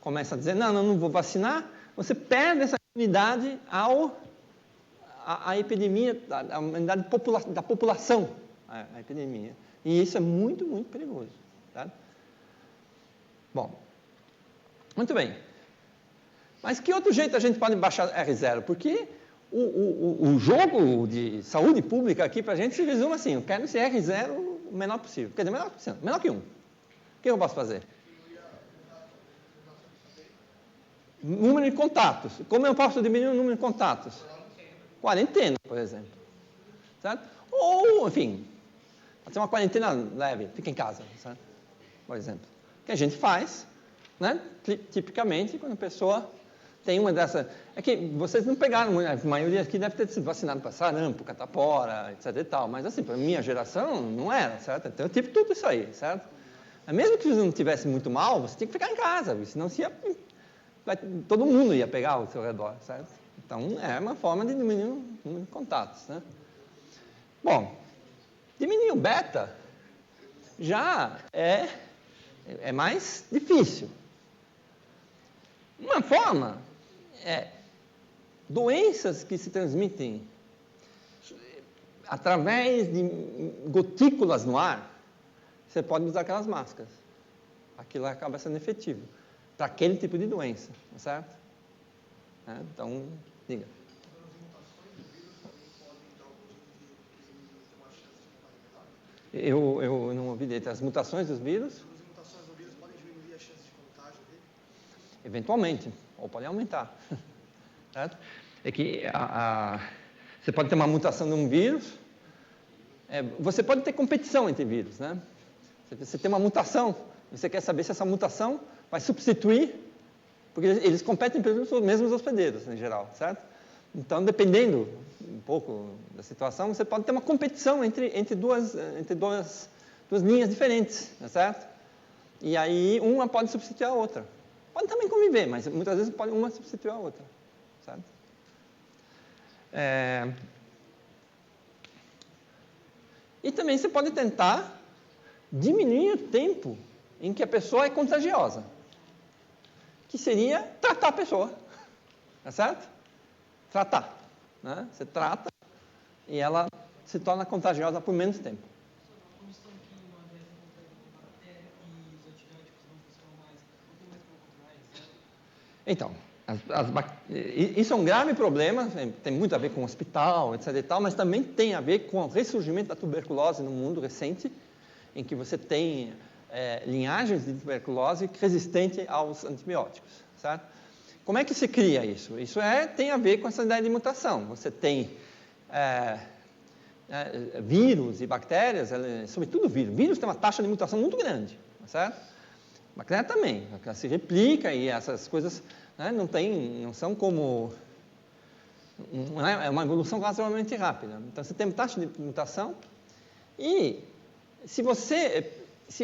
começa a dizer, não vou vacinar, você perde essa imunidade à epidemia, a imunidade da população, a epidemia. E isso é muito, muito perigoso. Tá? Bom, muito bem. Mas que outro jeito a gente pode baixar R0? Porque o jogo de saúde pública aqui para a gente se resume assim, eu quero esse R0 o menor possível. Quer dizer, menor que 1. O que eu posso fazer? Número de contatos. Como eu posso diminuir o número de contatos? Quarentena, por exemplo. Certo? Ou, enfim, pode ser uma quarentena leve, fica em casa, certo? Por exemplo. O que a gente faz, né? Tipicamente, quando a pessoa tem uma dessas... É que vocês não pegaram, a maioria aqui deve ter sido vacinado para sarampo, catapora, etc e tal, mas assim, para a minha geração, não era, certo? Então eu tive tudo isso aí, certo? Mas mesmo que você não estivesse muito mal, você tinha que ficar em casa, senão todo mundo ia pegar ao seu redor, certo? Então, é uma forma de diminuir o número de contatos, né? Bom, diminuir o beta já é mais difícil. Uma forma é doenças que se transmitem através de gotículas no ar, você pode usar aquelas máscaras. Aquilo acaba sendo efetivo para aquele tipo de doença, certo? Então, diga. Eu não ouvi direito. As mutações dos vírus? As mutações do vírus podem diminuir a chance de contágio dele? Eventualmente, ou podem aumentar. Certo? É que você pode ter uma mutação de um vírus, você pode ter competição entre vírus, né? Você tem uma mutação, você quer saber se essa mutação vai substituir, porque eles competem pelos mesmos hospedeiros, em geral, certo? Então, dependendo um pouco da situação, você pode ter uma competição entre duas linhas diferentes, certo? E aí, uma pode substituir a outra. Pode também conviver, mas muitas vezes pode uma substituir a outra, certo? E também você pode tentar diminuir o tempo em que a pessoa é contagiosa, que seria tratar a pessoa, tá certo? Tratar, né? Você trata e ela se torna contagiosa por menos tempo. Como estão aqui uma dessa contra a bactéria e os antibióticos não funcionam mais, não tem mais como controlar isso? Então, isso é um grave problema, tem muito a ver com o hospital, etc e tal, mas também tem a ver com o ressurgimento da tuberculose no mundo recente, em que você tem linhagens de tuberculose resistente aos antibióticos, certo? Como é que se cria isso? Isso tem a ver com essa ideia de mutação. Você tem vírus e bactérias, sobretudo vírus. Vírus tem uma taxa de mutação muito grande, certo? Bactéria também, ela se replica e essas coisas, né, não são como... É uma evolução relativamente rápida. Então, você tem uma taxa de mutação e se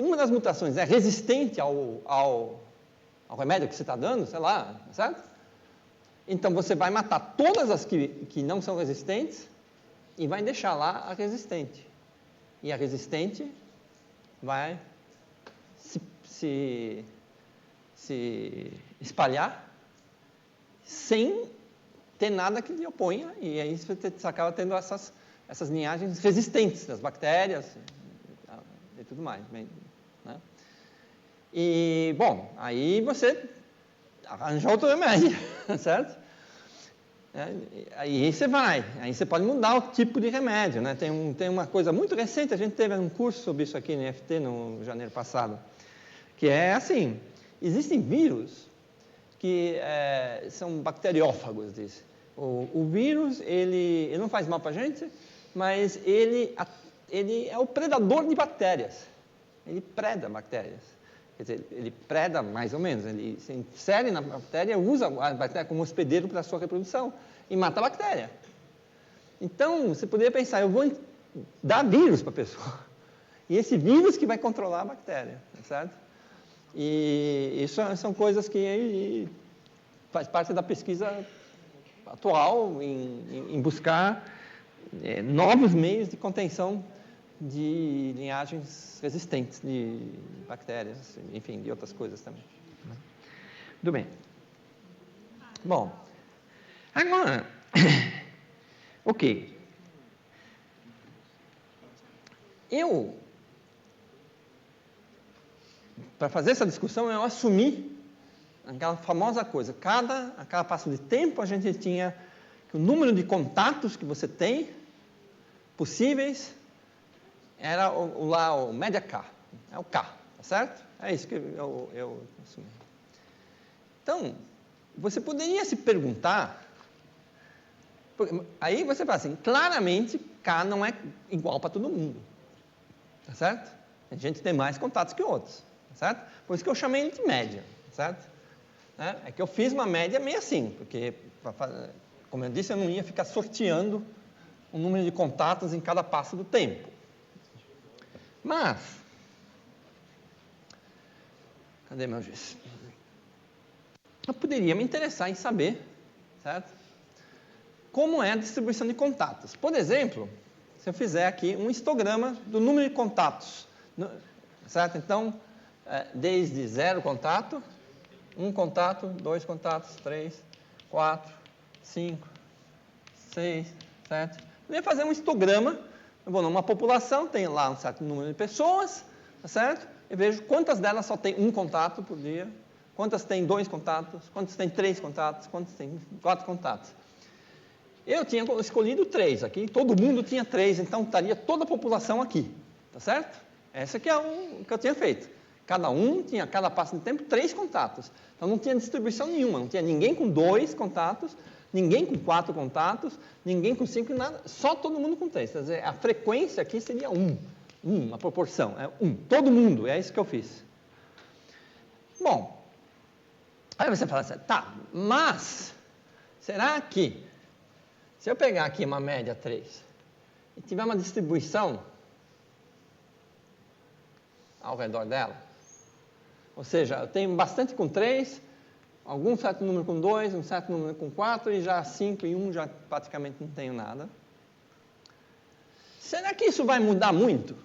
uma das mutações é resistente ao remédio que você está dando, sei lá, certo? Então, você vai matar todas as que não são resistentes e vai deixar lá a resistente. E a resistente vai se espalhar sem ter nada que lhe oponha, e aí você acaba tendo essas linhagens resistentes das bactérias e tudo mais. Né? E, bom, aí você arranja outro remédio, certo? Aí você pode mudar o tipo de remédio, né? Tem uma coisa muito recente, a gente teve um curso sobre isso aqui no IFT no janeiro passado, que é assim, existem vírus que são bacteriófagos, diz. O vírus, ele não faz mal para a gente, mas ele é o predador de bactérias. Ele preda bactérias. Quer dizer, ele preda mais ou menos. Ele se insere na bactéria, usa a bactéria como hospedeiro para a sua reprodução e mata a bactéria. Então, você poderia pensar, eu vou dar vírus para a pessoa. E esse vírus que vai controlar a bactéria, certo? E isso são coisas que faz parte da pesquisa atual em buscar novos meios de contenção de linhagens resistentes de bactérias, enfim, de outras coisas também. Tudo bem. Bom, agora, ok. Para fazer essa discussão, eu assumi aquela famosa coisa. A cada passo de tempo, a gente tinha que o número de contatos que você tem possíveis era o média K. É o K, tá certo? É isso que eu assumi. Então, você poderia se perguntar... Aí você fala assim, claramente, K não é igual para todo mundo. Tá certo? A gente tem mais contatos que outros. Tá certo? Por isso que eu chamei ele de média. Certo? É que eu fiz uma média meio assim, porque, como eu disse, eu não ia ficar sorteando o número de contatos em cada passo do tempo. Mas, cadê meu giz? Eu poderia me interessar em saber, certo? Como é a distribuição de contatos. Por exemplo, se eu fizer aqui um histograma do número de contatos, certo? Então, desde 0 contato, 1 contato, 2 contatos, 3, 4, 5, 6, 7. Eu ia fazer um histograma. Eu vou numa população, tem lá um certo número de pessoas, tá certo? Eu vejo quantas delas só tem 1 contato por dia, quantas tem 2 contatos, quantas tem 3 contatos, quantas tem 4 contatos. Eu tinha escolhido 3 aqui, todo mundo tinha 3, então estaria toda a população aqui, tá certo? Essa que é o que eu tinha feito. Cada um tinha, a cada passo de tempo, 3 contatos. Então não tinha distribuição nenhuma, não tinha ninguém com 2 contatos, ninguém com 4 contatos, ninguém com 5, nada, só todo mundo com 3. Quer dizer, a frequência aqui seria 1, a proporção, é 1. Todo mundo, é isso que eu fiz. Bom, aí você fala assim, tá, mas, será que, se eu pegar aqui uma média 3, e tiver uma distribuição ao redor dela, ou seja, eu tenho bastante com 3, algum certo número com 2, um certo número com 4, e já 5 e 1 já praticamente não tenho nada. Será que isso vai mudar muito?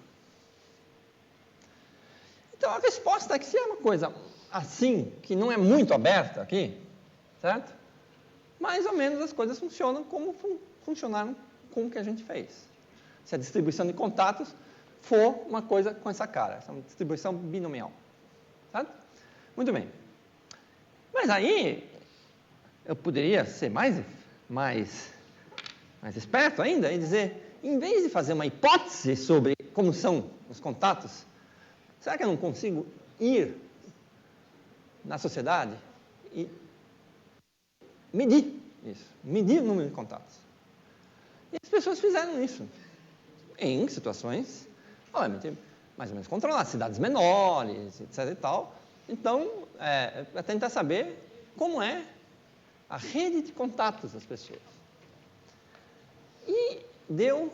Então, a resposta é que se é uma coisa assim, que não é muito aberta aqui, certo? Mais ou menos as coisas funcionam como funcionaram com o que a gente fez. Se a distribuição de contatos for uma coisa com essa cara, essa é uma distribuição binomial. Certo? Muito bem. Mas aí, eu poderia ser mais esperto ainda e dizer, em vez de fazer uma hipótese sobre como são os contatos, será que eu não consigo ir na sociedade e medir isso, medir o número de contatos? E as pessoas fizeram isso em situações, obviamente, mais ou menos controladas, cidades menores, etc. e tal. Então, para tentar saber como é a rede de contatos das pessoas. E deu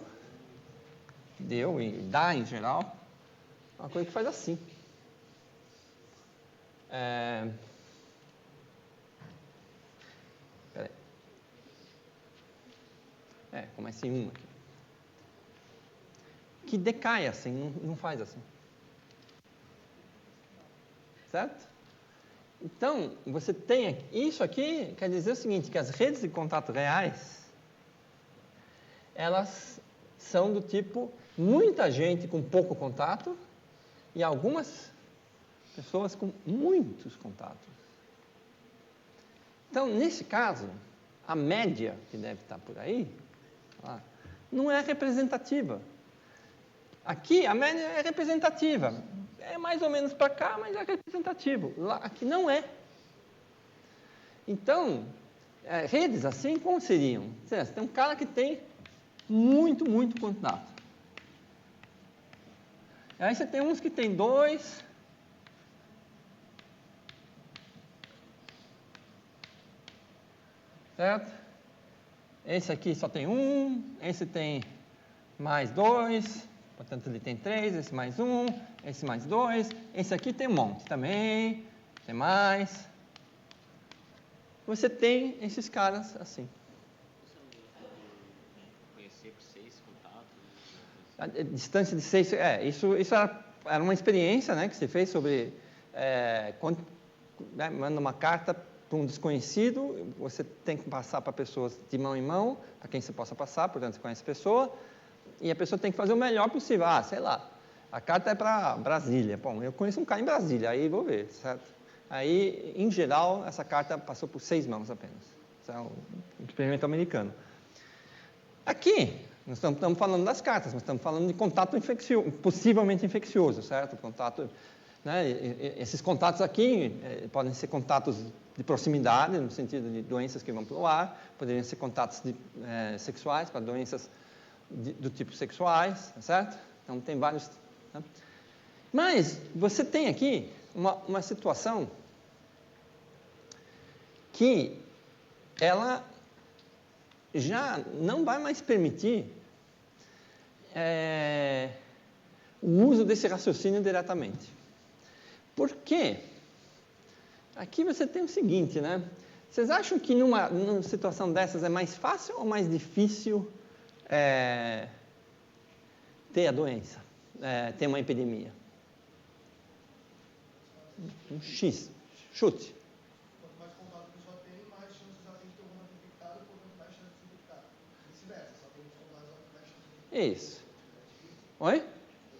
e dá em geral, uma coisa que faz assim. Peraí. Começa em 1 aqui. Que decai assim, não faz assim. Certo? Então, você tem isso aqui, quer dizer o seguinte, que as redes de contato reais, elas são do tipo muita gente com pouco contato e algumas pessoas com muitos contatos. Então, nesse caso, a média que deve estar por aí, não é representativa. Aqui, a média é representativa. É mais ou menos para cá, mas é representativo. Lá, aqui não é. Então, redes assim, como seriam? Você tem um cara que tem muito contato. Aí você tem uns que tem 2. Certo? Esse aqui só tem 1, esse tem mais 2, portanto ele tem 3, esse mais 1, esse mais 2, esse aqui tem um monte também, tem mais. Você tem esses caras assim. Conhecer por 6 contatos? A distância de 6, isso era uma experiência, né, que você fez sobre, manda uma carta para um desconhecido, você tem que passar para pessoas de mão em mão, para quem você possa passar, portanto você conhece a pessoa, e a pessoa tem que fazer o melhor possível. Sei lá, a carta é para Brasília. Bom, eu conheço um cara em Brasília, aí vou ver, certo? Aí, em geral, essa carta passou por 6 mãos apenas. Isso é um experimento americano. Aqui, nós estamos falando das cartas, nós estamos falando de contato possivelmente infeccioso, certo? Contato, né? Esses contatos aqui podem ser contatos de proximidade, no sentido de doenças que vão pelo ar, poderiam ser contatos sexuais, para doenças do tipo sexuais, certo? Então, tem vários. Né? Mas, você tem aqui uma situação que ela já não vai mais permitir o uso desse raciocínio diretamente. Por quê? Aqui você tem o seguinte, né? Vocês acham que numa situação dessas é mais fácil ou mais difícil ter a doença, ter uma epidemia? Um X, chute. Quanto mais contato a pessoa tem, mais chances ela tem de ter um mundo infectado, portanto mais chances de infectar. Vice-versa, só tem mais contatos, ela tem mais chances de infectar. Isso. Oi? No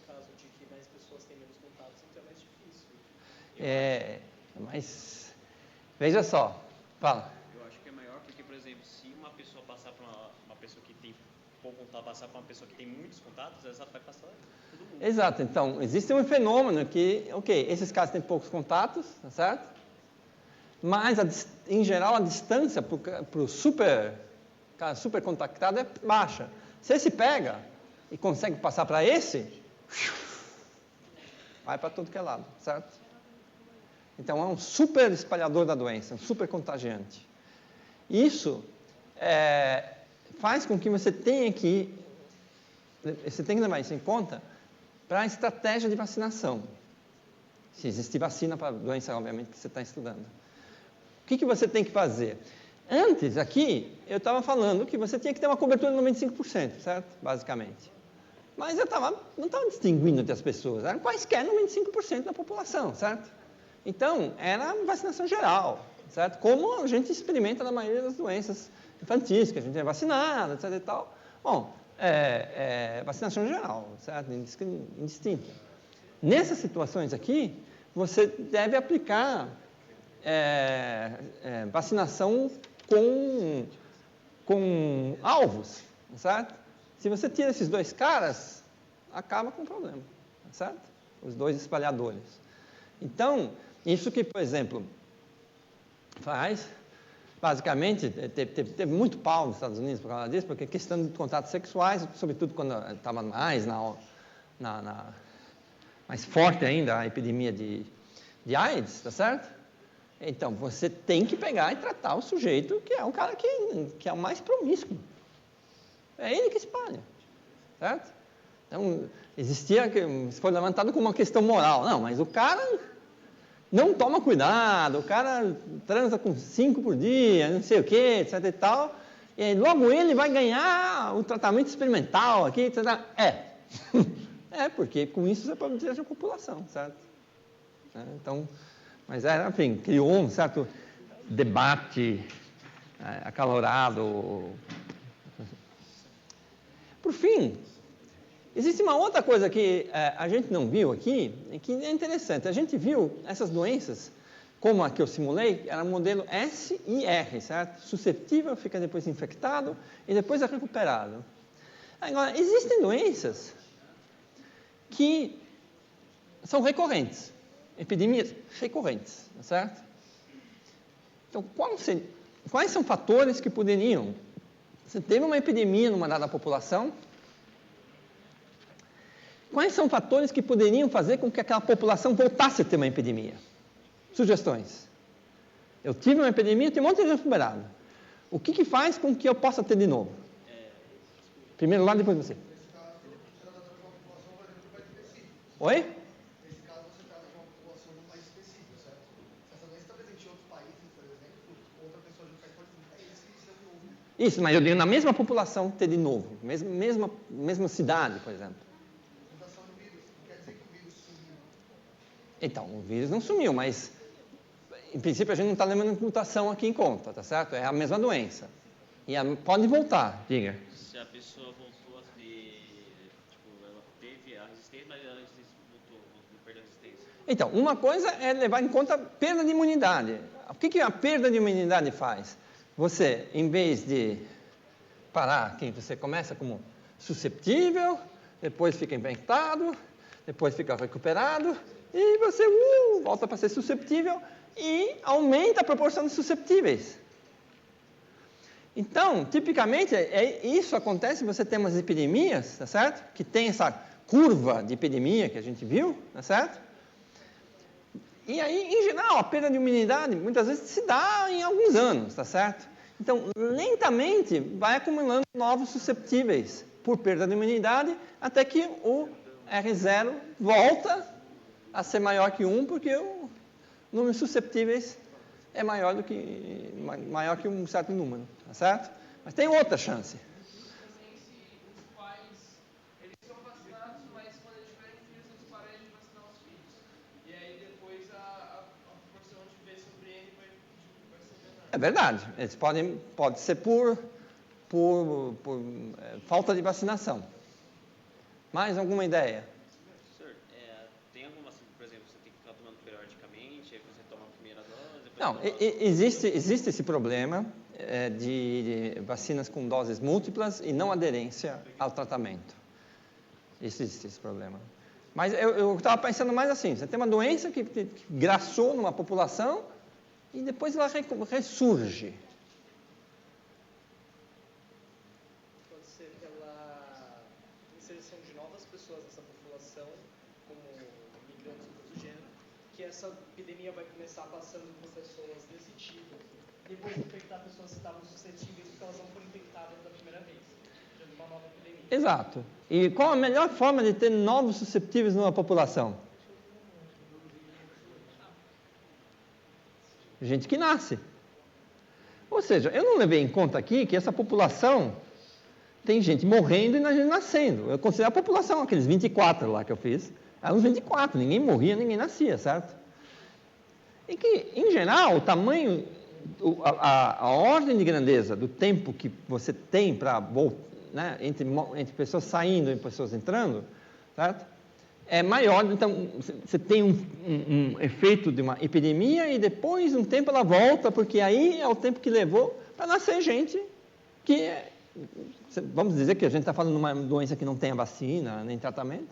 caso de que mais pessoas têm menos contatos, então é mais difícil. Mas veja só, fala. Eu acho que é maior porque, por exemplo, se uma pessoa passar para uma pessoa que tem pouco contato, passar para uma pessoa que tem muitos contatos, essa vai passar todo mundo. Exato, então, existe um fenômeno que, esses caras têm poucos contatos, tá certo? Mas, em geral, a distância para o cara super contactado é baixa. Se esse pega e consegue passar para esse, vai para tudo que é lado, certo? Então, é um super espalhador da doença, um super contagiante. Isso faz com que você tenha que levar isso em conta para a estratégia de vacinação. Se existir vacina para a doença, obviamente, que você está estudando. O que você tem que fazer? Antes, aqui, eu estava falando que você tinha que ter uma cobertura de 95%, certo? Basicamente. Mas eu não estava distinguindo entre as pessoas. Eram quaisquer 95% da população, certo? Então, era vacinação geral, certo? Como a gente experimenta na maioria das doenças infantis, que a gente é vacinado, etc. e tal. Bom, vacinação geral, certo? Indistinta. Nessas situações aqui, você deve aplicar vacinação com alvos, certo? Se você tira esses 2 caras, acaba com o problema, certo? Os 2 espalhadores. Então, isso que, por exemplo, faz, basicamente, teve muito pau nos Estados Unidos por causa disso, porque questão de contatos sexuais, sobretudo quando estava mais mais forte ainda a epidemia de AIDS, tá certo? Então, você tem que pegar e tratar o sujeito que é o cara que é o mais promíscuo. É ele que espalha, certo? Então, foi levantado como uma questão moral. Não, mas o cara não toma cuidado, o cara transa com 5 por dia, não sei o quê, etc e tal, e aí logo ele vai ganhar o tratamento experimental aqui, etc. Porque com isso você pode proteger a população, certo? Então, Mas, enfim, criou um certo debate acalorado. Por fim, existe uma outra coisa que a gente não viu aqui, e que é interessante. A gente viu essas doenças, como a que eu simulei, era o modelo S e R, certo? Suscetível, fica depois infectado e depois é recuperado. Agora, existem doenças que são recorrentes, epidemias recorrentes, certo? Então, quais são fatores que poderiam... Você teve uma epidemia numa dada população, quais são fatores que poderiam fazer com que aquela população voltasse a ter uma epidemia? Sugestões. Eu tive uma epidemia, tenho um monte de recuperado. O que faz com que eu possa ter de novo? Primeiro lá, depois você. Nesse caso, você trata de uma população, por exemplo, de um país específico. Oi? Nesse caso, você trata de uma população de um país específico, certo? Se essa doença está presente em outros países, por exemplo, outra pessoa de um país pode dizer, é esse seu novo. Isso, mas eu digo na mesma população ter de novo. Mesma cidade, por exemplo. Mutação do vírus, não quer dizer que o vírus sumiu. Então, o vírus não sumiu, mas em princípio a gente não está levando mutação aqui em conta, tá certo? É a mesma doença. E pode voltar, diga. Se a pessoa voltou a ter, ela teve a resistência, mas a resistência voltou, perdeu a resistência. Então, uma coisa é levar em conta a perda de imunidade. O que a perda de imunidade faz? Você, em vez de parar, você começa como susceptível, depois fica infectado, depois fica recuperado, e você volta para ser susceptível e aumenta a proporção de susceptíveis. Então, tipicamente, isso acontece, você tem umas epidemias, tá certo? Que tem essa curva de epidemia que a gente viu, tá certo? E aí, em geral, a perda de imunidade, muitas vezes, se dá em alguns anos, tá certo? Então, lentamente, vai acumulando novos susceptíveis por perda de imunidade, até que o R0 volta a ser maior que 1, porque o número de susceptíveis é maior que um certo número, tá certo? Mas tem outra chance. Os pais, eles são vacinados, mas quando eles tiverem filhos, eles param de vacinar os filhos. E aí depois a proporção de ver sobre ele vai ser menor. É verdade. Eles pode ser por falta de vacinação. Mais alguma ideia? Professor, tem alguma, por exemplo, você tem que ficar tomando periodicamente, aí você toma a primeira dose, depois Não, existe esse problema de vacinas com doses múltiplas e não aderência ao tratamento. Existe esse problema. Mas eu estava pensando mais assim, você tem uma doença que graçou numa população e depois ela ressurge. Pode ser pela inserção de novas pessoas nessa população, como migrantes ou coisa do gênero, que essa epidemia vai começar passando por pessoas desse tipo, depois de infectar pessoas que estavam suscetíveis porque elas não foram infectadas da primeira vez, gerando uma nova epidemia. Exato. E qual a melhor forma de ter novos susceptíveis numa população? Gente que nasce. Ou seja, eu não levei em conta aqui que essa população tem gente morrendo e gente nascendo. Eu considero a população, aqueles 24 lá que eu fiz, eram 24, ninguém morria, ninguém nascia, certo? E que, em geral, o tamanho, a ordem de grandeza do tempo que você tem para entre pessoas saindo e pessoas entrando, certo? É maior, então você tem um efeito de uma epidemia e depois um tempo ela volta, porque aí é o tempo que levou para nascer gente que, vamos dizer que a gente está falando de uma doença que não tem vacina nem tratamento,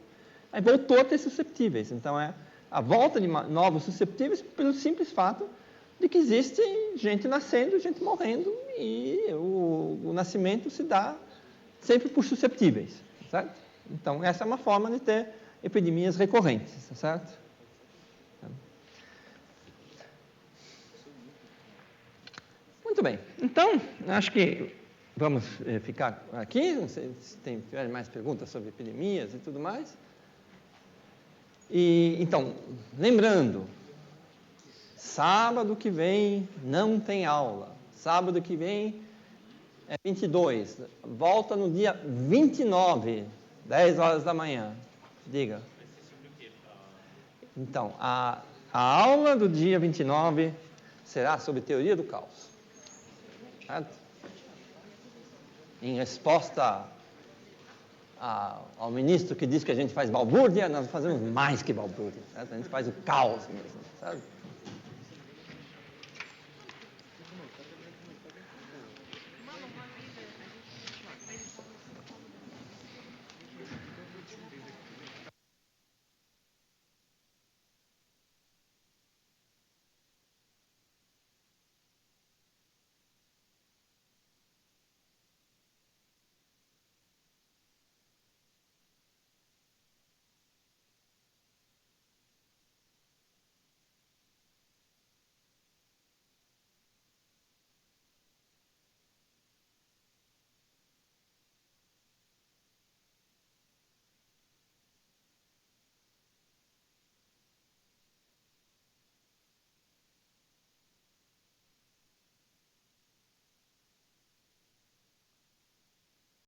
aí voltou a ter susceptíveis. Então é a volta de novos susceptíveis pelo simples fato de que existe gente nascendo, gente morrendo e o nascimento se dá sempre por susceptíveis, certo? Então essa é uma forma de ter epidemias recorrentes, certo? Muito bem. Então, acho que vamos ficar aqui. Não sei se tiverem mais perguntas sobre epidemias e tudo mais. E, então, lembrando, sábado que vem não tem aula. Sábado que vem é 22. Volta no dia 29, 10 horas da manhã. Diga. Vai ser sobre o quê? Então, A aula do dia 29 será sobre teoria do caos. Certo? Em resposta ao ministro que diz que a gente faz balbúrdia, nós fazemos mais que balbúrdia. Certo? A gente faz o caos mesmo. Certo?